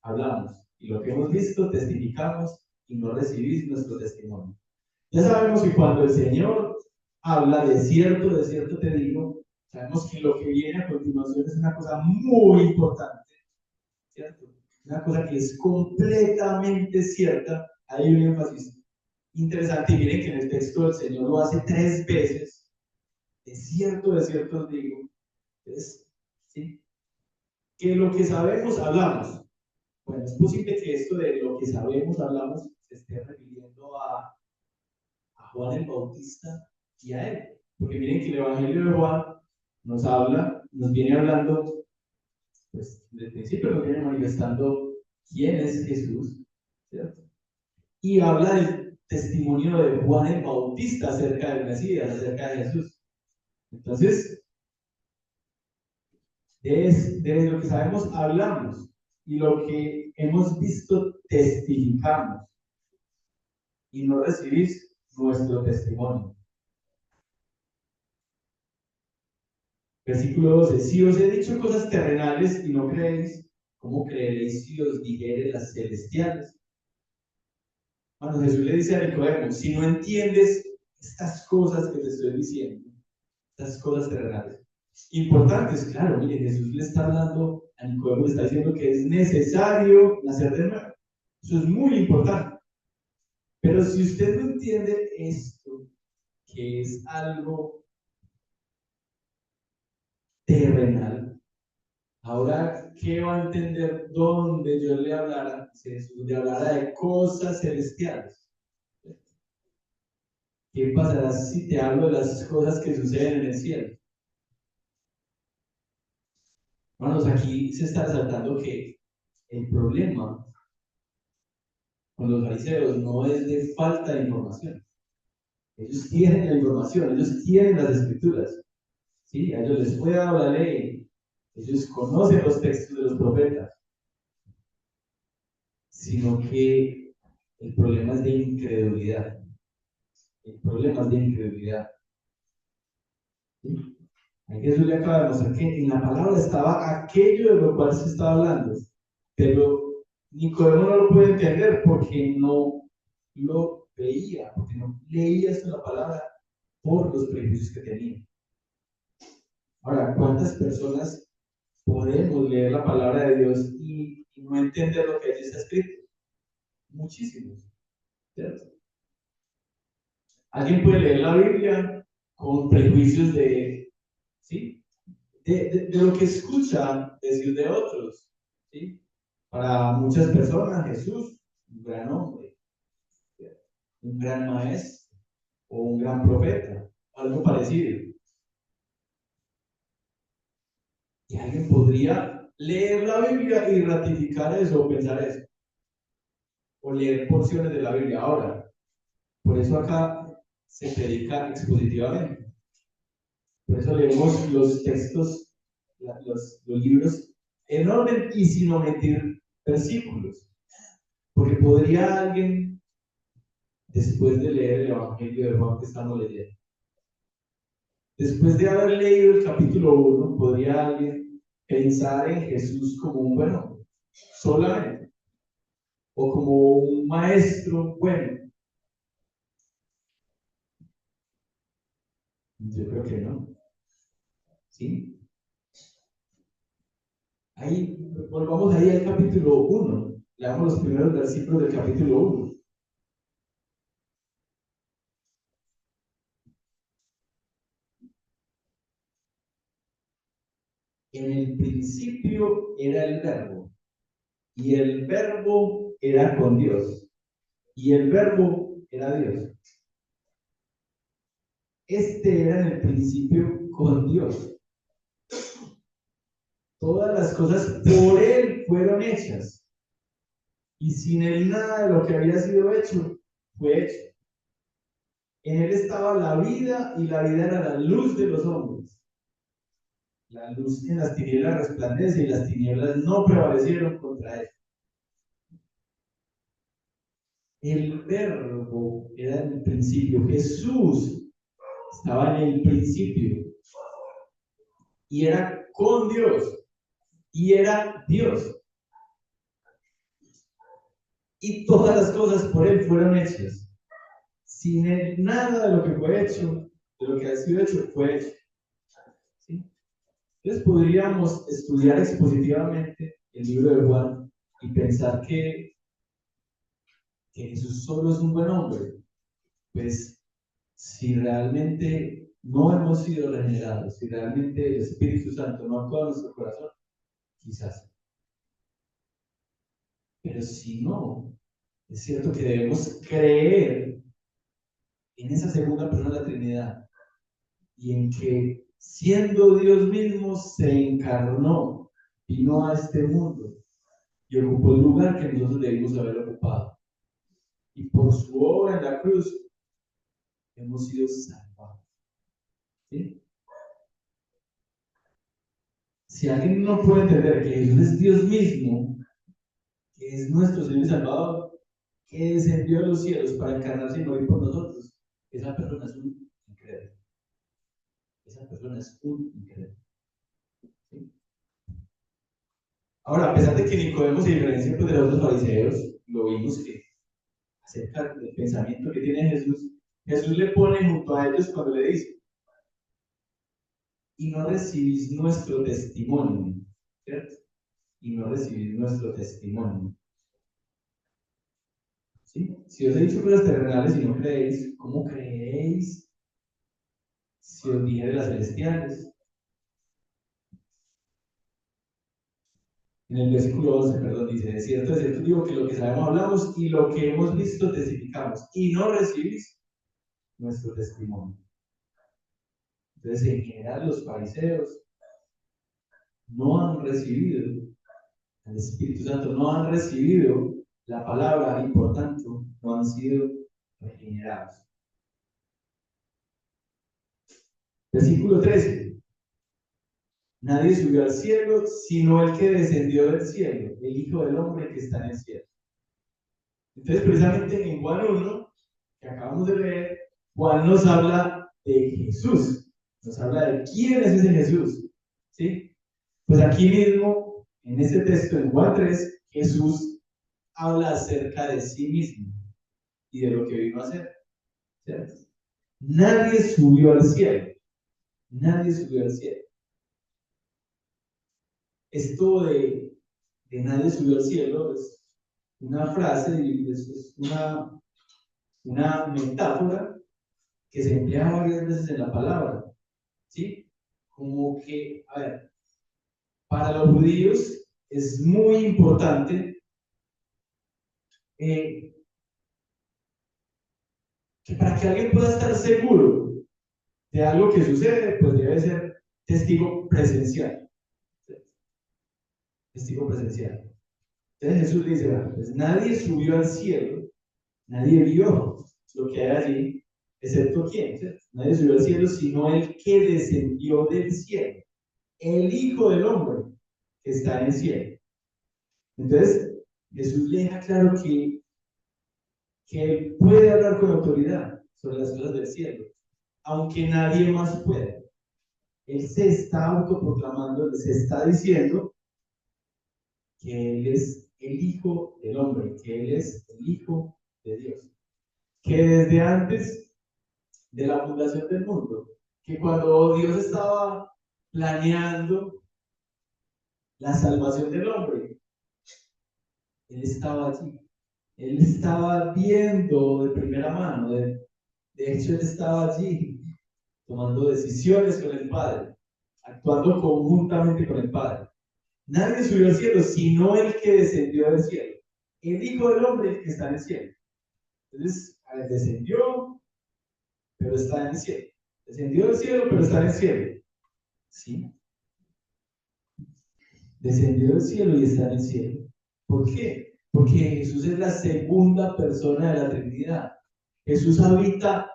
hablamos, y lo que hemos visto, testificamos, y no recibís nuestro testimonio. Ya sabemos que cuando el Señor habla de cierto te digo, sabemos que lo que viene a continuación es una cosa muy importante, ¿cierto? Una cosa que es completamente cierta. Hay un énfasis interesante y miren que en el texto el Señor lo hace 3 veces. De cierto os digo. Entonces, ¿sí? Que lo que sabemos hablamos. Bueno, es posible que esto de lo que sabemos hablamos se esté refiriendo a Juan el Bautista y a él. Porque miren que el Evangelio de Juan nos habla, nos viene hablando, pues desde el principio nos viene manifestando quién es Jesús, ¿cierto? Y habla del testimonio de Juan el Bautista acerca del Mesías, acerca de Jesús. Entonces, de lo que sabemos hablamos y lo que hemos visto testificamos y no recibís nuestro testimonio. Versículo 12. Si os he dicho cosas terrenales y no creéis, ¿cómo creeréis si os dijere las celestiales? Cuando Jesús le dice a Nicodemo, si no entiendes estas cosas que te estoy diciendo, estas cosas terrenales, importantes, claro, mire, Jesús le está hablando a Nicodemo, le está diciendo que es necesario nacer de nuevo. Eso es muy importante. Pero si usted no entiende esto, que es algo terrenal, ahora, ¿qué va a entender donde yo le hablara? Si Jesús le hablara de cosas celestiales. ¿Qué pasará si te hablo de las cosas que suceden en el cielo? Hermanos, aquí se está resaltando que el problema con los fariseos no es de falta de información. Ellos tienen la información, ellos tienen las escrituras. ¿Sí? A ellos les fue dada la ley. Ellos conocen los textos de los profetas. Sino que el problema es de incredulidad. El problema es de incredulidad. ¿Sí? Aquí Jesús le acaba de mostrar que en la palabra estaba aquello de lo cual se estaba hablando. Pero Nicodemo no lo puede entender porque no lo veía, porque no leía esto en la palabra por los prejuicios que tenía. Ahora, ¿cuántas personas podemos leer la palabra de Dios y no entender lo que allí está escrito? Muchísimos, ¿cierto? Alguien puede leer la Biblia con prejuicios de, ¿sí? de lo que escucha decir de otros, ¿sí? Para muchas personas, Jesús, un gran hombre, un gran maestro o un gran profeta, algo parecido. Y alguien podría leer la Biblia y ratificar eso o pensar eso, o leer porciones de la Biblia. Ahora, por eso acá se predica expositivamente. Por eso leemos los textos, los libros en orden y sin omitir versículos. Porque podría alguien, después de leer el Evangelio de Juan que estamos leyendo, después de haber leído el capítulo 1, podría alguien pensar en Jesús como un buen hombre, solamente, o como un maestro bueno. Yo creo que no. ¿Sí? Ahí, volvamos ahí al capítulo 1. Leamos los primeros versículos del capítulo 1. En el principio era el verbo, y el verbo era con Dios, y el verbo era Dios. Este era en el principio con Dios. Todas las cosas por Él fueron hechas, y sin Él nada de lo que había sido hecho fue hecho. En Él estaba la vida, y la vida era la luz de los hombres. La luz en las tinieblas resplandece, y las tinieblas no prevalecieron contra Él. El verbo era en el principio. Jesús estaba en el principio y era con Dios y era Dios. Y todas las cosas por Él fueron hechas. Sin Él nada de lo que fue hecho, de lo que ha sido hecho, fue hecho. ¿Sí? Entonces podríamos estudiar expositivamente el libro de Juan y pensar que Jesús solo es un buen hombre. Pues si realmente no hemos sido regenerados, si realmente el Espíritu Santo no actúa en nuestro corazón, quizás. Pero si no, es cierto que debemos creer en esa segunda persona de la Trinidad y en que siendo Dios mismo se encarnó, vino a este mundo y ocupó el lugar que nosotros debimos haber ocupado. Y por su obra en la cruz hemos sido salvados. ¿Sí? Si alguien no puede entender que Jesús es Dios mismo, que es nuestro Señor y Salvador, que descendió a los cielos para encarnarse y morir por nosotros, esa persona es un incrédulo. Esa persona es un incrédulo. ¿Sí? Ahora, a pesar de que Nicodemo se diferencia pues, de los otros fariseos, lo vimos que acerca del pensamiento que tiene Jesús, Jesús le pone junto a ellos cuando le dice, y no recibís nuestro testimonio, ¿cierto? Y no recibís nuestro testimonio. ¿Sí? Si os he dicho cosas terrenales y no creéis, ¿cómo creéis si os dijere las celestiales? En el versículo 11, perdón, dice, de cierto digo que lo que sabemos hablamos y lo que hemos visto testificamos, y no recibís nuestro testimonio. Entonces, en general, los fariseos no han recibido al Espíritu Santo, no han recibido la palabra y por tanto no han sido regenerados. Versículo 13. Nadie subió al cielo, sino el que descendió del cielo, el Hijo del Hombre que está en el cielo. Entonces, precisamente en Juan 1, que acabamos de leer, Juan nos habla de Jesús, nos habla de quién es ese Jesús. ¿Sí? Pues aquí mismo, en este texto, en Juan 3, Jesús habla acerca de sí mismo y de lo que vino a hacer. ¿Cierto? Nadie subió al cielo. Nadie subió al cielo. Esto de nadie subió al cielo es una frase, es una metáfora que se emplea varias veces en la palabra, ¿sí? Como que, a ver, para los judíos es muy importante eh, que para que alguien pueda estar seguro de algo que sucede, pues debe ser testigo presencial. Testigo presencial. Entonces Jesús dice, bueno, pues nadie subió al cielo, nadie vio lo que hay allí, excepto quién, ¿cierto? Nadie subió al cielo, sino el que descendió del cielo, el Hijo del Hombre que está en el cielo. Entonces, Jesús le deja claro que él puede hablar con autoridad sobre las cosas del cielo, aunque nadie más pueda. Él se está autoproclamando, se está diciendo que Él es el Hijo del Hombre, que Él es el Hijo de Dios. Que desde antes de la fundación del mundo, que cuando Dios estaba planeando la salvación del hombre, Él estaba allí. Él estaba viendo de primera mano, de hecho Él estaba allí tomando decisiones con el Padre, actuando conjuntamente con el Padre. Nadie subió al cielo, sino el que descendió del cielo, el Hijo del Hombre que está en el cielo. Entonces, a ver, descendió, pero está en el cielo. Descendió del cielo, pero está en el cielo. ¿Sí? Descendió del cielo y está en el cielo. ¿Por qué? Porque Jesús es la segunda persona de la Trinidad. Jesús habita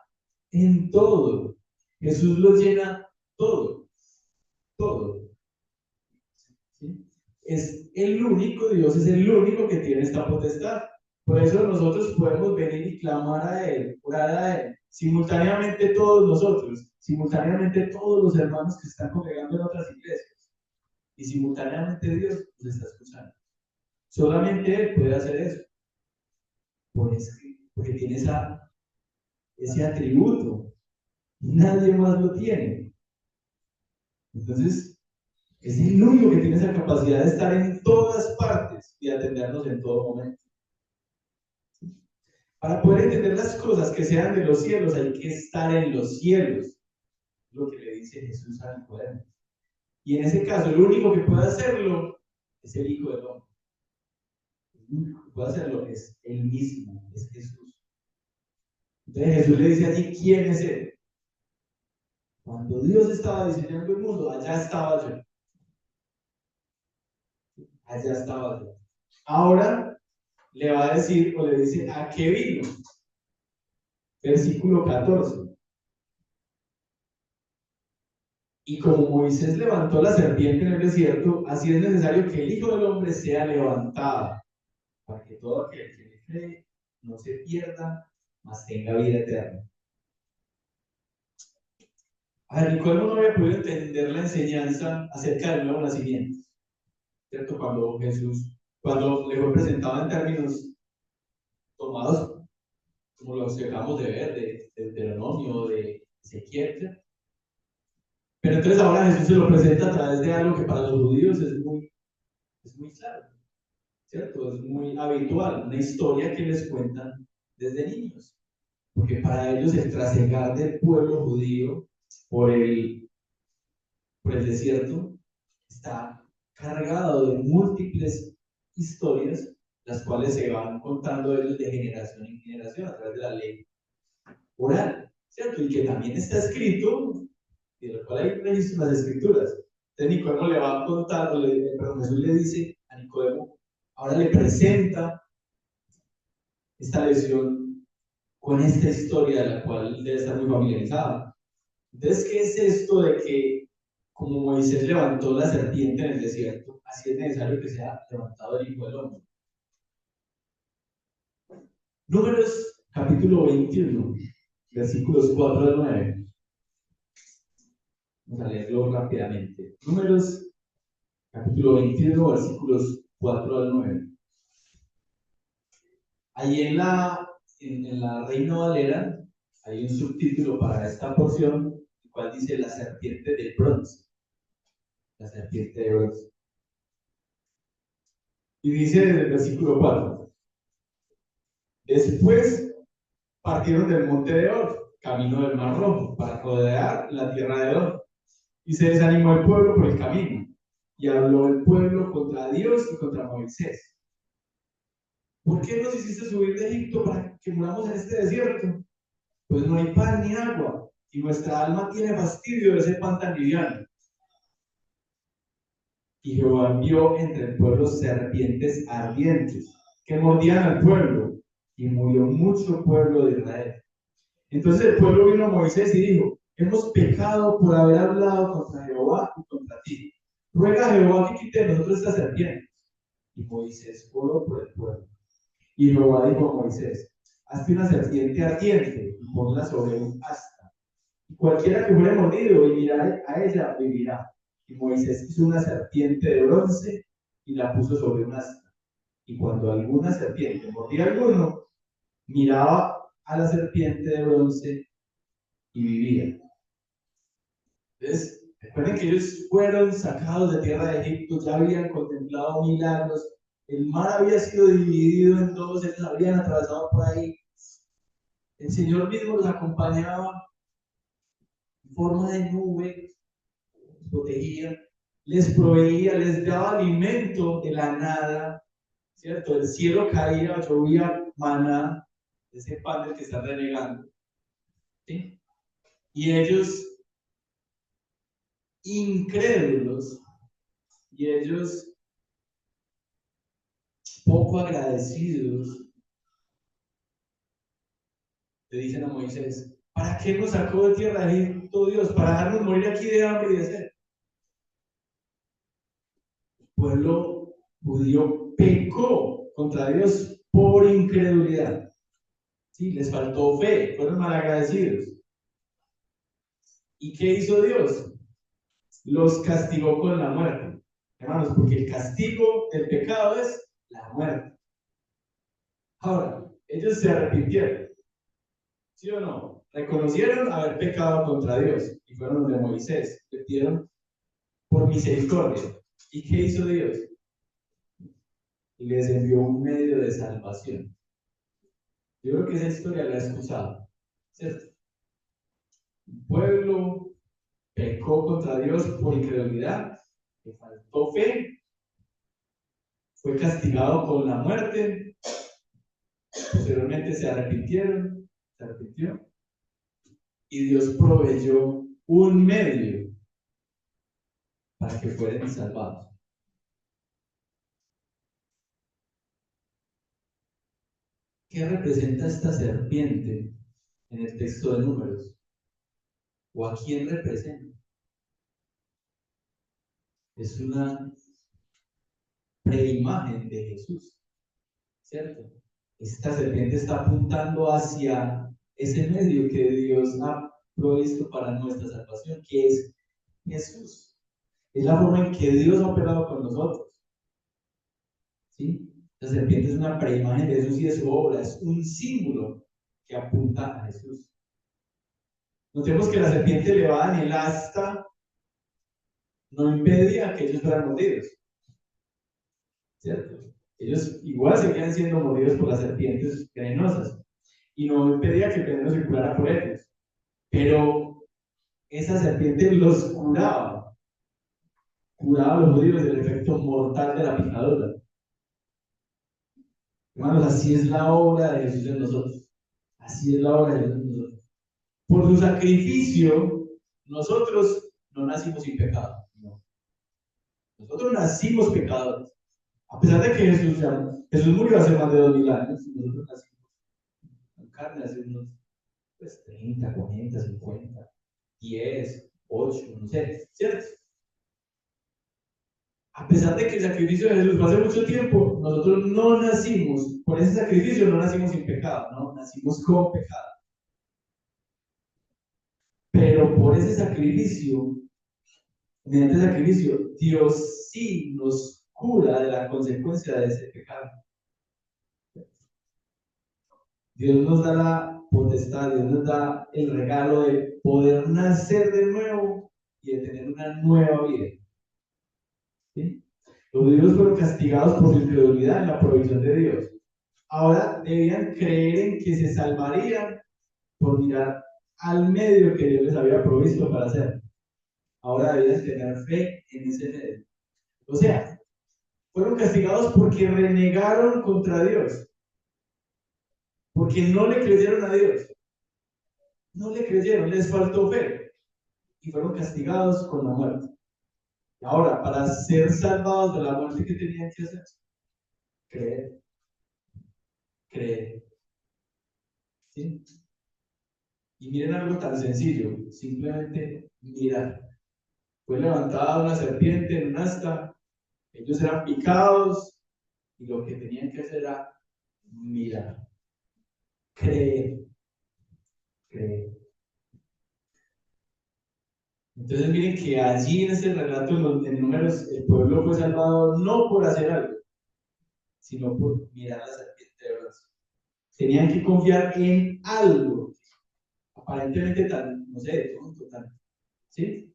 en todo. Jesús lo llena todo. Todo. ¿Sí? Es el único, Dios es el único que tiene esta potestad. Por eso nosotros podemos venir y clamar a Él, orar a Él, simultáneamente todos nosotros, simultáneamente todos los hermanos que están congregando en otras iglesias, y simultáneamente Dios nos está escuchando. Solamente Él puede hacer eso, porque tiene ese atributo, nadie más lo tiene. Entonces, es el único que tiene esa capacidad de estar en todas partes y atendernos en todo momento. Para poder entender las cosas que sean de los cielos, hay que estar en los cielos. Lo que le dice Jesús a Nicodemo. Y en ese caso, el único que puede hacerlo es el Hijo del Hombre. El único que puede hacerlo es Él mismo, es Jesús. Entonces Jesús le dice allí, ¿quién es Él? Cuando Dios estaba diseñando el mundo, allá estaba yo. Allá estaba yo. Ahora le va a decir, o le dice, ¿a qué vino? Versículo 14. Y como Moisés levantó la serpiente en el desierto, así es necesario que el Hijo del Hombre sea levantado, para que todo aquel que le cree no se pierda, mas tenga vida eterna. A ver, Nicodemo no había podido entender la enseñanza acerca del nuevo nacimiento, ¿cierto? Cuando le fue presentado en términos tomados, como los que acabamos de ver, de Deuteronomio, de Ezequiel. Pero entonces ahora Jesús se lo presenta a través de algo que para los judíos es muy claro, ¿cierto? Es muy habitual, una historia que les cuentan desde niños. Porque para ellos el trasegar del pueblo judío por el desierto está cargado de múltiples historias, las cuales se van contando ellos de generación en generación a través de la ley oral, ¿cierto? Y que también está escrito, y de lo cual hay registro en las escrituras. Entonces Nicodemo le va contando, perdón, Jesús le dice a Nicodemo, ahora le presenta esta lección con esta historia de la cual debe estar muy familiarizado. Entonces, ¿qué es esto de que como Moisés levantó la serpiente en el desierto, así es necesario que sea levantado el Hijo del Hombre? Números capítulo 21, versículos 4 al 9. Vamos a leerlo rápidamente. Números capítulo 21, versículos 4 al 9. Ahí en la Reina Valera hay un subtítulo para esta porción, el cual dice la serpiente de bronce. La serpiente de bronce. Y dice en el versículo 4. Después partieron del monte de Or camino del Mar Rojo para rodear la tierra de Edom. Y se desanimó el pueblo por el camino. Y habló el pueblo contra Dios y contra Moisés. ¿Por qué nos hiciste subir de Egipto para que muramos en este desierto? Pues no hay pan ni agua, y nuestra alma tiene fastidio de ese pan tan liviano. Y Jehová envió entre el pueblo serpientes ardientes, que mordían al pueblo, y murió mucho pueblo de Israel. Entonces el pueblo vino a Moisés y dijo: hemos pecado por haber hablado contra Jehová y contra ti. Ruega a Jehová que quite de nosotros estas serpientes. Y Moisés oró por el pueblo. Y Jehová dijo a Moisés: hazte una serpiente ardiente y ponla sobre un asta. Y cualquiera que fuere mordido y mirare a ella vivirá. Y Moisés hizo una serpiente de bronce y la puso sobre un asta. Y cuando alguna serpiente mordía a alguno, miraba a la serpiente de bronce y vivía. Entonces, recuerden que ellos fueron sacados de tierra de Egipto, ya habían contemplado milagros, el mar había sido dividido en dos, ellos habían atravesado por ahí. El Señor mismo los acompañaba en forma de nube, los protegía, les proveía, les daba alimento de la nada, ¿cierto? El cielo caía, llovía maná, ese pan del que está renegando, ¿sí? Y ellos, incrédulos, y ellos poco agradecidos, le dicen a Moisés: ¿para qué nos sacó de tierra de Egipto, Dios? ¿Para dejarnos morir aquí de hambre y de sed? El pueblo judío pecó contra Dios por incredulidad. Sí, les faltó fe, fueron malagradecidos. ¿Y qué hizo Dios? Los castigó con la muerte. Hermanos, porque el castigo del pecado es la muerte. Ahora, ellos se arrepintieron, ¿sí o no? Reconocieron haber pecado contra Dios y fueron donde Moisés, le pidieron por misericordia. ¿Y qué hizo Dios? Les envió un medio de salvación. Yo creo que esa historia la he escuchado, ¿cierto? Un pueblo pecó contra Dios por incredulidad, le faltó fe, fue castigado con la muerte, posteriormente se arrepintió, y Dios proveyó un medio para que fueran salvados. ¿Qué representa esta serpiente en el texto de Números? ¿O a quién representa? Es una preimagen de Jesús, ¿cierto? Esta serpiente está apuntando hacia ese medio que Dios ha provisto para nuestra salvación, que es Jesús. Es la forma en que Dios ha operado con nosotros, ¿sí? La serpiente es una preimagen de Jesús y de su obra, es un símbolo que apunta a Jesús. Notemos que la serpiente elevada en el asta no impedía que ellos fueran mordidos, ¿cierto? Ellos igual seguían siendo mordidos por las serpientes venenosas y no impedía que el veneno circulara por ellos, pero esa serpiente los curaba a los judíos del efecto mortal de la picadura. Hermanos, así es la obra de Jesús en nosotros. Así es la obra de Jesús en nosotros. Por su sacrificio, nosotros no nacimos sin pecado. No. Nosotros nacimos pecadores. A pesar de que Jesús murió hace más de 2000 años, nosotros nacimos en carne hace unos 30, 40, 50, 10, 8, no sé, ¿cierto? A pesar de que el sacrificio de Jesús fue hace mucho tiempo, nosotros no nacimos, por ese sacrificio no nacimos sin pecado, no, nacimos con pecado. Pero por ese sacrificio, mediante ese sacrificio, Dios sí nos cura de la consecuencia de ese pecado. Dios nos da la potestad, Dios nos da el regalo de poder nacer de nuevo y de tener una nueva vida. ¿Sí? Los judíos fueron castigados por su incredulidad en la provisión de Dios. Ahora debían creer en que se salvarían por mirar al medio que Dios les había provisto para hacer. Ahora debían tener fe en ese medio. O sea, fueron castigados porque renegaron contra Dios, porque no le creyeron a Dios. No le creyeron, les faltó fe y fueron castigados con la muerte. Ahora, para ser salvados de la muerte, ¿qué tenían que hacer? Creer, creer. ¿Sí? Y miren algo tan sencillo, simplemente mirar. Fue levantada una serpiente en un asta, ellos eran picados y lo que tenían que hacer era mirar, creer, creer. Entonces miren que allí en ese relato, en Números, el pueblo fue salvado no por hacer algo, sino por mirar la serpiente de bronce. Tenían que confiar en algo, aparentemente tan, no sé, tonto, tan, ¿sí?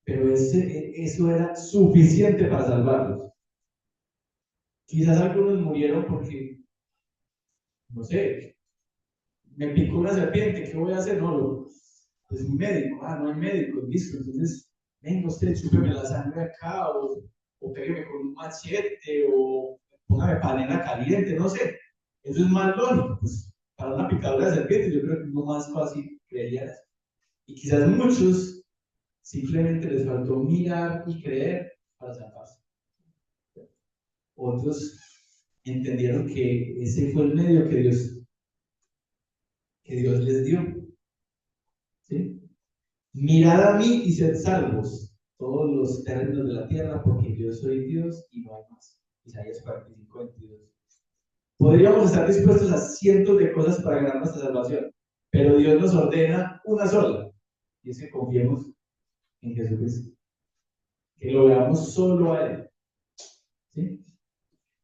Pero eso era suficiente para salvarlos. Quizás algunos murieron porque, no sé, me picó una serpiente, ¿qué voy a hacer? No, pues un médico, no hay médico, listo, entonces, venga usted, chúpeme la sangre acá, o pégame con un machete, o póngame panela caliente, no sé. Eso es más lógico, pues, para una picadura de serpiente, yo creo que es lo más fácil creería eso. Y quizás muchos simplemente les faltó mirar y creer para salvarse. Otros entendieron que ese fue el medio que Dios les dio. ¿Sí? Mirad a mí y sed salvos, todos los términos de la tierra, porque yo soy Dios y no hay más. Isaías 45, 22. Podríamos estar dispuestos a cientos de cosas para ganar nuestra salvación, pero Dios nos ordena una sola, y es que confiemos en Jesucristo, que lo veamos solo a Él. ¿Sí?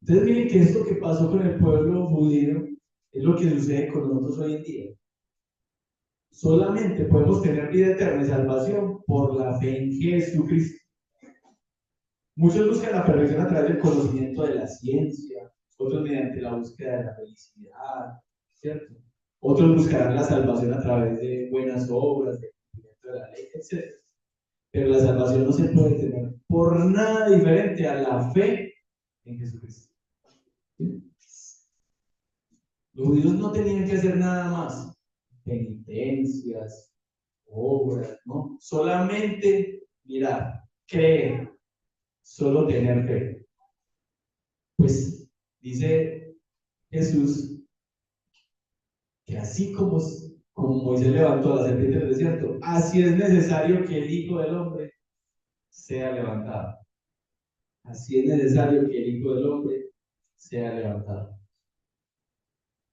Entonces miren que esto que pasó con el pueblo judío es lo que sucede con nosotros hoy en día. Solamente podemos tener vida eterna y salvación por la fe en Jesucristo. Muchos buscan la perfección a través del conocimiento de la ciencia, otros mediante la búsqueda de la felicidad, ¿cierto? Otros buscarán la salvación a través de buenas obras, de cumplimiento de la ley, etc. Pero la salvación no se puede tener por nada diferente a la fe en Jesucristo. ¿Sí? Los judíos no tenían que hacer nada más, penitencias, obras, ¿no? Solamente mirar, creer, solo tener fe. Pues dice Jesús que así como Moisés levantó a la serpiente del desierto, así es necesario que el Hijo del Hombre sea levantado. Así es necesario que el Hijo del Hombre sea levantado.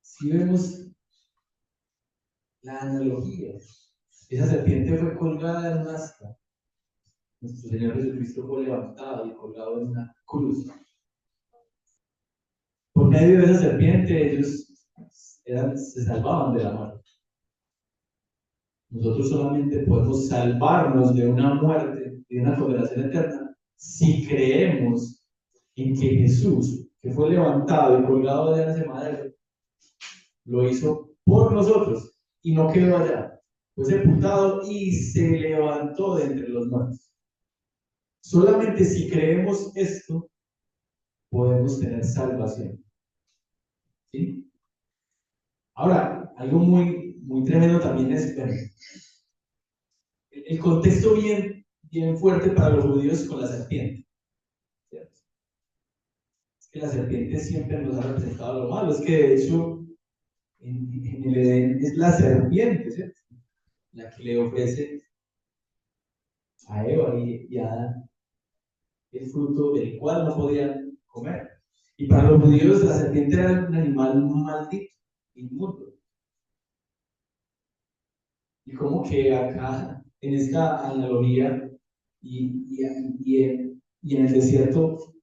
Si vemos la analogía, esa serpiente fue colgada en un asta. Nuestro Señor Jesucristo fue levantado y colgado en una cruz. Por medio de esa serpiente ellos se salvaban de la muerte. Nosotros solamente podemos salvarnos de una muerte y de una condenación eterna si creemos en que Jesús, que fue levantado y colgado de ese madero, lo hizo por nosotros y no quedó allá. Fue sepultado y se levantó de entre los muertos. Solamente si creemos esto, podemos tener salvación. ¿Sí? Ahora, algo muy tremendo también es el contexto bien fuerte para los judíos con la serpiente. ¿Cierto? Es que la serpiente siempre nos ha representado lo malo. Es que de hecho, en el Edén es la serpiente, ¿cierto? La que le ofrece a Eva y a Adán el fruto del cual no podían comer. Y para los judíos la serpiente era un animal maldito, inmundo. Y como que acá, en esta analogía, y en el desierto,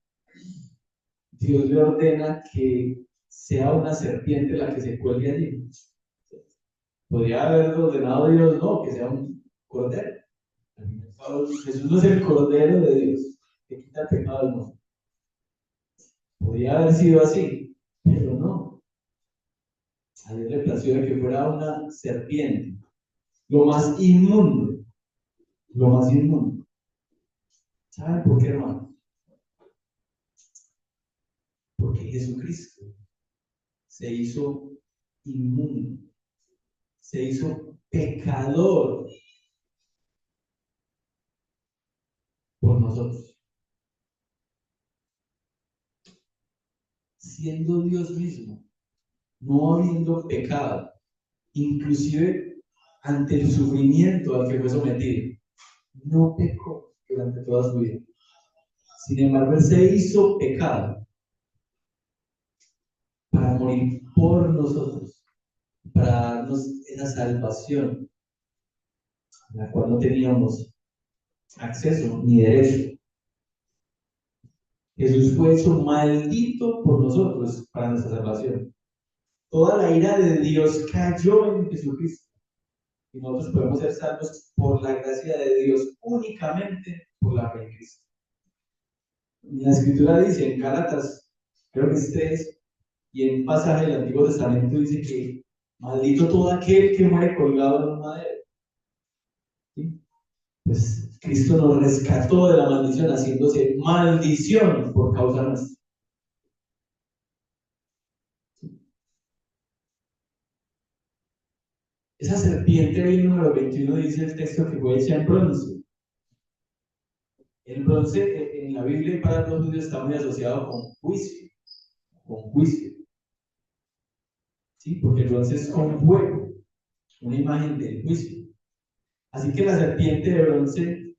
Dios le ordena que sea una serpiente la que se cuelgue allí. Podría haber ordenado Dios, no, que sea un cordero. Jesús no es el cordero de Dios, que quita el pecado del mundo. Podría haber sido así, pero no. A Dios le plació que fuera una serpiente. lo más inmundo, lo más inmundo. ¿Saben por qué, hermano? Porque Jesucristo se hizo inmundo, se hizo pecador por nosotros. Siendo Dios mismo, no habiendo pecado, inclusive ante el sufrimiento al que fue sometido, no pecó durante toda su vida. Sin embargo, Él se hizo pecado para morir por nosotros, para darnos esa salvación a la cual no teníamos acceso ni derecho. Jesús fue hecho maldito por nosotros para nuestra salvación. Toda la ira de Dios cayó en Jesucristo y nosotros podemos ser salvos por la gracia de Dios únicamente por la fe en Cristo. La Escritura dice en Gálatas, creo que es 3, y en un pasaje del Antiguo Testamento dice que maldito todo aquel que muere colgado en un madero. ¿Sí? Pues Cristo nos rescató de la maldición, haciéndose maldición por causa nuestra. Esa serpiente ahí, número 21, dice el texto que fue hecha en bronce. El bronce en la Biblia y para los judíos está muy asociado con juicio, con juicio. ¿Sí? Porque el bronce es con fuego, una imagen del juicio. Así que la serpiente de bronce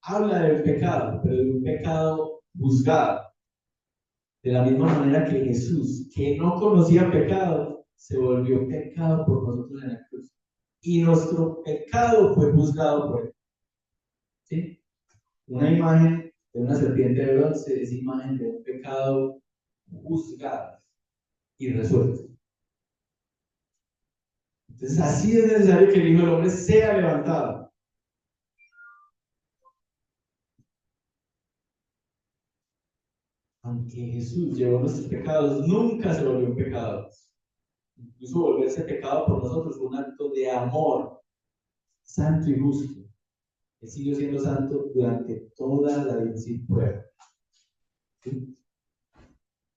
habla del pecado, pero de un pecado juzgado. De la misma manera que Jesús, que no conocía pecado, se volvió pecado por nosotros en la cruz. Y nuestro pecado fue juzgado por él. ¿Sí? Una imagen de una serpiente de bronce es imagen de un pecado juzgado y resuelto. Entonces, así es necesario que el Hijo del Hombre sea levantado. Aunque Jesús llevó nuestros pecados, nunca se volvió un pecado. Incluso volverse pecado por nosotros fue un acto de amor, santo y justo. Él siguió siendo santo durante toda la vida sin prueba. ¿Sí?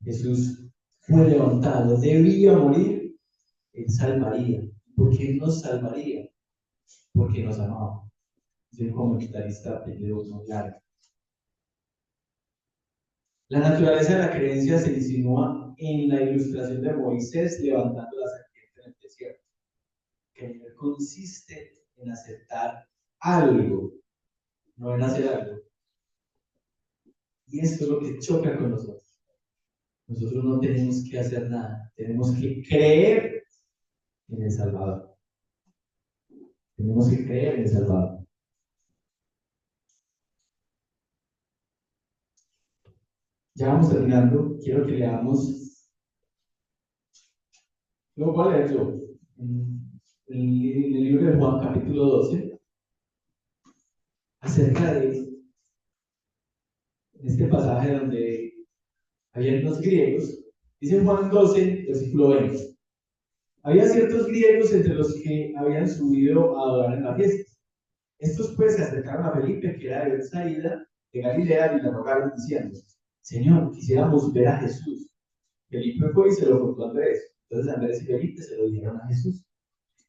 Jesús fue levantado, debía morir, Él salvaría. ¿Por qué nos salvaría? Porque nos amaba. Soy un comentarista apellido muy largo. La naturaleza de la creencia se insinúa en la ilustración de Moisés levantando la serpiente en el desierto. Creer consiste en aceptar algo, no en hacer algo. Y esto es lo que choca con nosotros. Nosotros no tenemos que hacer nada, tenemos que creer en el Salvador. Tenemos que creer en el Salvador. Ya vamos terminando, quiero que leamos, lo voy a leer yo, en el libro de Juan capítulo 12, acerca de este pasaje donde había unos griegos, dice Juan 12, versículo 20. Había ciertos griegos entre los que habían subido a adorar en la fiesta. Estos pues se acercaron a Felipe, que era de Bethsaida, de Galilea, y le rogaron diciendo: Señor, quisiéramos ver a Jesús. Felipe fue y se lo contó a Andrés. Entonces Andrés y Felipe se lo dijeron a Jesús.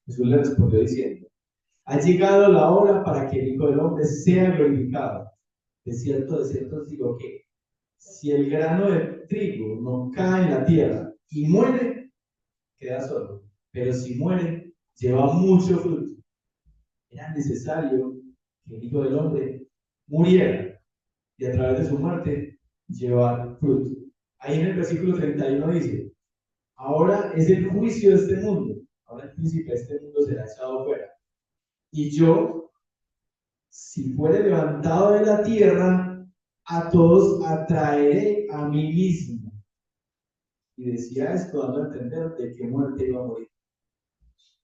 Jesús le respondió diciendo: Ha llegado la hora para que el Hijo del Hombre sea glorificado. De cierto os digo que si el grano de trigo no cae en la tierra y muere, queda solo. Pero si muere, lleva mucho fruto. Era necesario que el Hijo del Hombre muriera y a través de su muerte llevar fruto. Ahí en el versículo 31 dice: Ahora es el juicio de este mundo. Ahora el príncipe de este mundo será echado fuera. Y yo, si fuere levantado de la tierra, a todos atraeré a mí mismo. Y decía esto dando a entender de qué muerte iba a morir.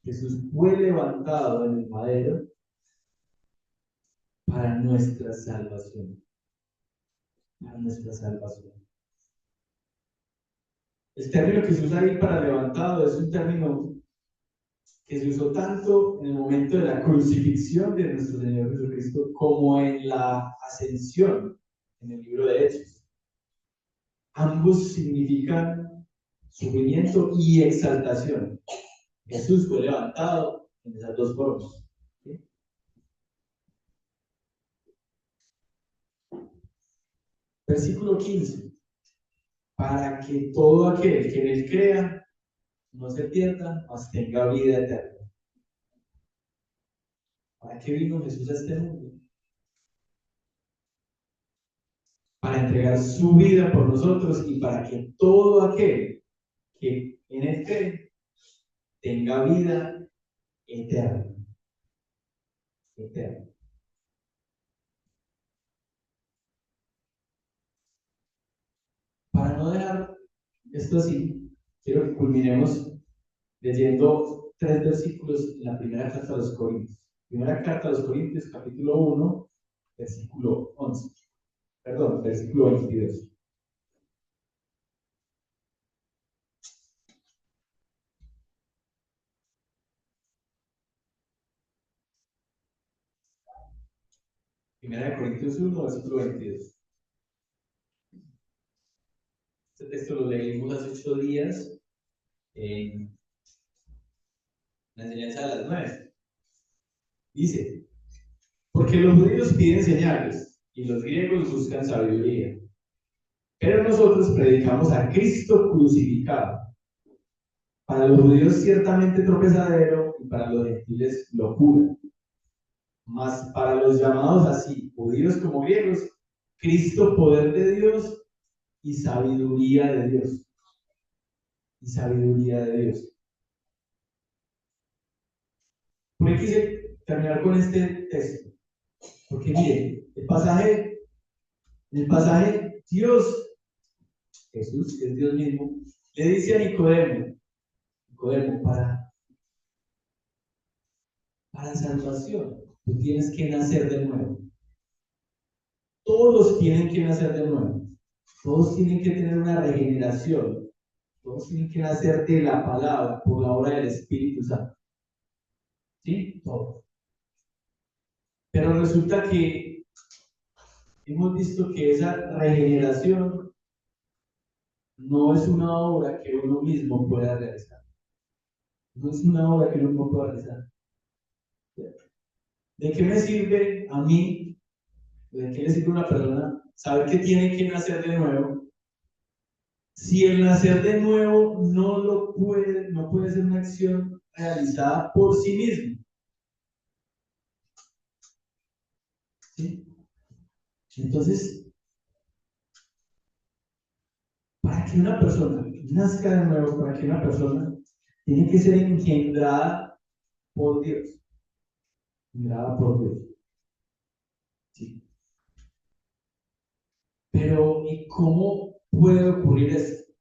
Jesús fue levantado en el madero para nuestra salvación. Para nuestra salvación. El término que se usa ahí para levantado es un término que se usó tanto en el momento de la crucifixión de nuestro Señor Jesucristo como en la ascensión en el libro de Hechos. Ambos significan sufrimiento y exaltación. Jesús fue levantado en esas dos formas. ¿Sí? Versículo 15. Para que todo aquel que en él crea no se pierda, mas tenga vida eterna. ¿Para qué vino Jesús a este mundo? Para entregar su vida por nosotros y para que todo aquel que en él cree tenga vida eterna. Eterna. Para no dejar esto así, quiero que culminemos leyendo 3 versículos en la primera carta a los Corintios. Primera carta a los Corintios, capítulo 1, versículo 11. Perdón, versículo 22. Primera de Corintios 1, versículo 22. Este texto lo leímos hace 8 días en la enseñanza de las 9. Dice, porque los judíos piden señales y los griegos buscan sabiduría. Pero nosotros predicamos a Cristo crucificado. Para los judíos ciertamente tropezadero y para los gentiles locura. Mas para los llamados así, judíos como griegos, Cristo poder de Dios y sabiduría de Dios. Y sabiduría de Dios. ¿Por qué quise terminar con este texto? Porque miren, el pasaje, Dios, Jesús, que es Dios mismo, le dice a Nicodemo, para salvación, tú tienes que nacer de nuevo. Todos tienen que nacer de nuevo. Todos tienen que tener una regeneración. Todos tienen que nacer de la palabra por la obra del Espíritu Santo. ¿Sí? Todos. Pero resulta que hemos visto que esa regeneración no es una obra que uno mismo pueda realizar. No es una obra que uno mismo pueda realizar. ¿De qué me sirve a mí? ¿De qué le sirve a una persona saber que tiene que nacer de nuevo? Si el nacer de nuevo no puede ser una acción realizada por sí mismo. ¿Sí? Entonces, para que una persona nazca de nuevo, para que una persona tiene que ser engendrada por Dios. Engendrada por Dios. ¿Sí? Pero, ¿y cómo puede ocurrir esto?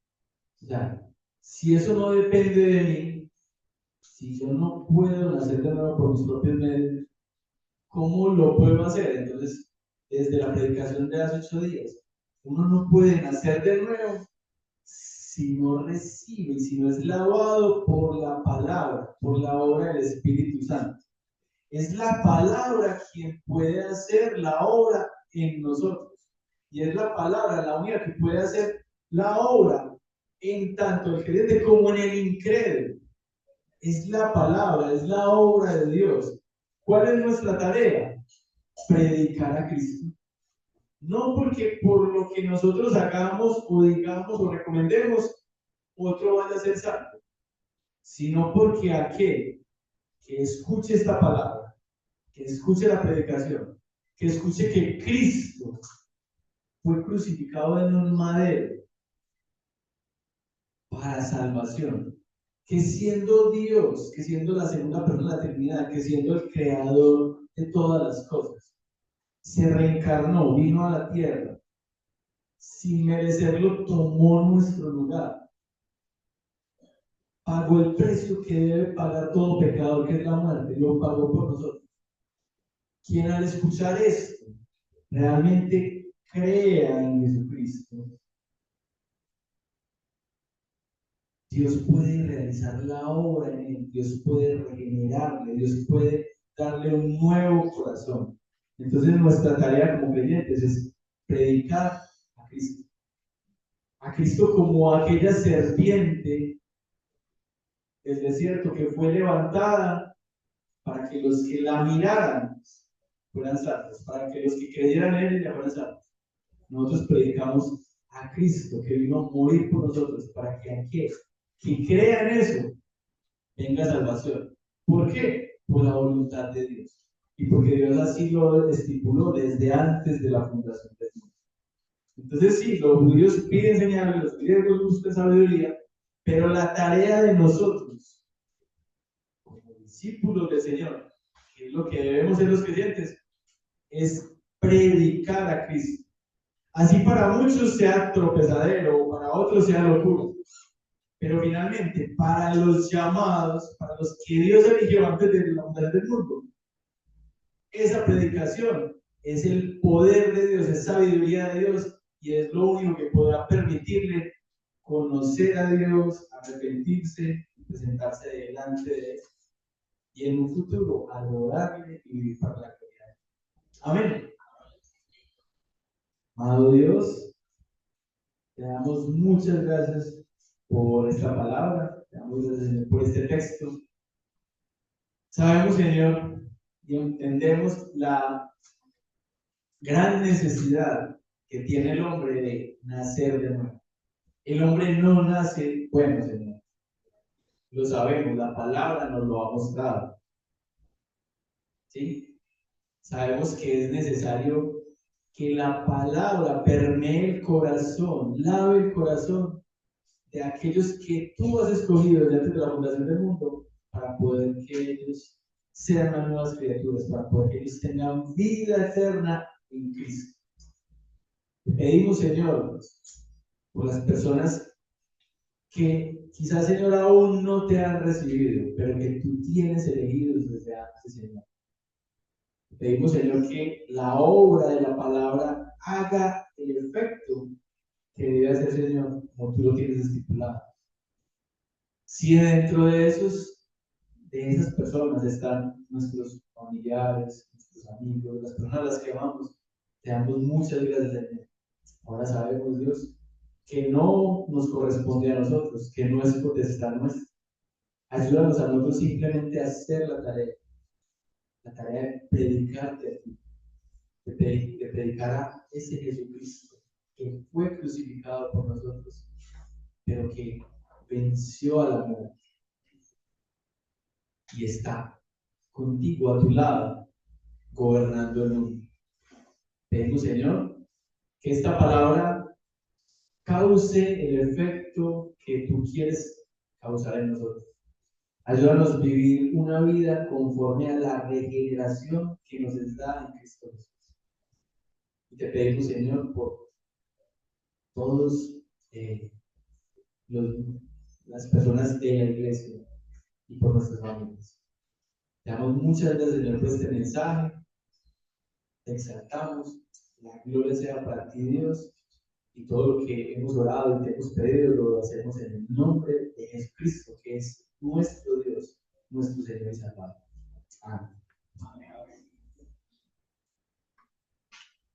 O sea, si eso no depende de mí, si yo no puedo nacer de nuevo por mis propios medios, ¿cómo lo puedo hacer? Entonces, desde la predicación de hace 8 días, uno no puede nacer de nuevo si no recibe, si no es lavado por la palabra, por la obra del Espíritu Santo. Es la palabra quien puede hacer la obra en nosotros. Y es la palabra la única que puede hacer la obra en tanto el creyente como en el incrédulo. Es la palabra, es la obra de Dios. ¿Cuál es nuestra tarea? Predicar a Cristo. No porque por lo que nosotros hagamos o digamos o recomendemos, otro vaya a ser santo, sino porque aquel que escuche esta palabra, que escuche la predicación, que escuche que Cristo fue crucificado en un madero para salvación, que siendo Dios, que siendo la segunda persona de la Trinidad, que siendo el creador de todas las cosas, se reencarnó, vino a la tierra, sin merecerlo, tomó nuestro lugar, pagó el precio que debe pagar todo pecador, que es la muerte, lo pagó por nosotros. Quien al escuchar esto realmente crea en Jesucristo, Dios puede realizar la obra en él, Dios puede regenerarle, Dios puede darle un nuevo corazón. Entonces nuestra tarea como creyentes es predicar a Cristo como aquella serpiente del desierto que fue levantada para que los que la miraran fueran salvos, para que los que creyeran en ella fueran salvos. Nosotros predicamos a Cristo que vino a morir por nosotros para que aquel que crea en eso tenga salvación. ¿Por qué? Por la voluntad de Dios. Y porque Dios así lo estipuló desde antes de la fundación del mundo. Entonces sí, los judíos piden señales, los griegos buscan sabiduría, pero la tarea de nosotros, como discípulos del Señor, que es lo que debemos ser los creyentes, es predicar a Cristo. Así para muchos sea tropezadero, o para otros sea locura. Pero finalmente, para los llamados, para los que Dios eligió antes de la fundación del mundo, esa predicación es el poder de Dios, es sabiduría de Dios y es lo único que podrá permitirle conocer a Dios, arrepentirse y presentarse delante de Él y en un futuro adorarle y vivir para la gloria. Amén. Amado Dios, te damos muchas gracias por esta palabra, te damos gracias Señor, por este texto. Sabemos, Señor, y entendemos la gran necesidad que tiene el hombre de nacer de nuevo. El hombre no nace bueno, Señor. Lo sabemos, la palabra nos lo ha mostrado. ¿Sí? Sabemos que es necesario que la palabra permee el corazón, lave el corazón de aquellos que tú has escogido desde antes de la fundación del mundo para poder que ellos sean las nuevas criaturas, para poder que ellos tengan vida eterna en Cristo. Te pedimos, Señor, por las personas que quizás, Señor, aún no te han recibido, pero que tú tienes elegidos desde antes, Señor. Te pedimos, Señor, que la obra de la palabra haga el efecto que debe hacer, Señor, como tú lo tienes estipulado. Si dentro de esas personas están nuestros familiares, nuestros amigos, las personas a las que amamos, te damos muchas gracias, Señor. Ahora sabemos, Dios, que no nos corresponde a nosotros, que no es potestad nuestra. Ayúdanos a nosotros simplemente a hacer la tarea de predicarte a ti, de predicar a ese Jesucristo que fue crucificado por nosotros, pero que venció a la muerte y está contigo a tu lado, gobernando el mundo. Pedimos, Señor, que esta palabra cause el efecto que tú quieres causar en nosotros. Ayúdanos a vivir una vida conforme a la regeneración que nos es dada en Cristo Jesús. Y te pedimos, Señor, por todos las personas de la iglesia y por nuestras familias. Te damos muchas gracias, Señor, por este mensaje. Te exaltamos. La gloria sea para ti, Dios. Y todo lo que hemos orado y te hemos pedido lo hacemos en el nombre de Jesucristo, que es nuestro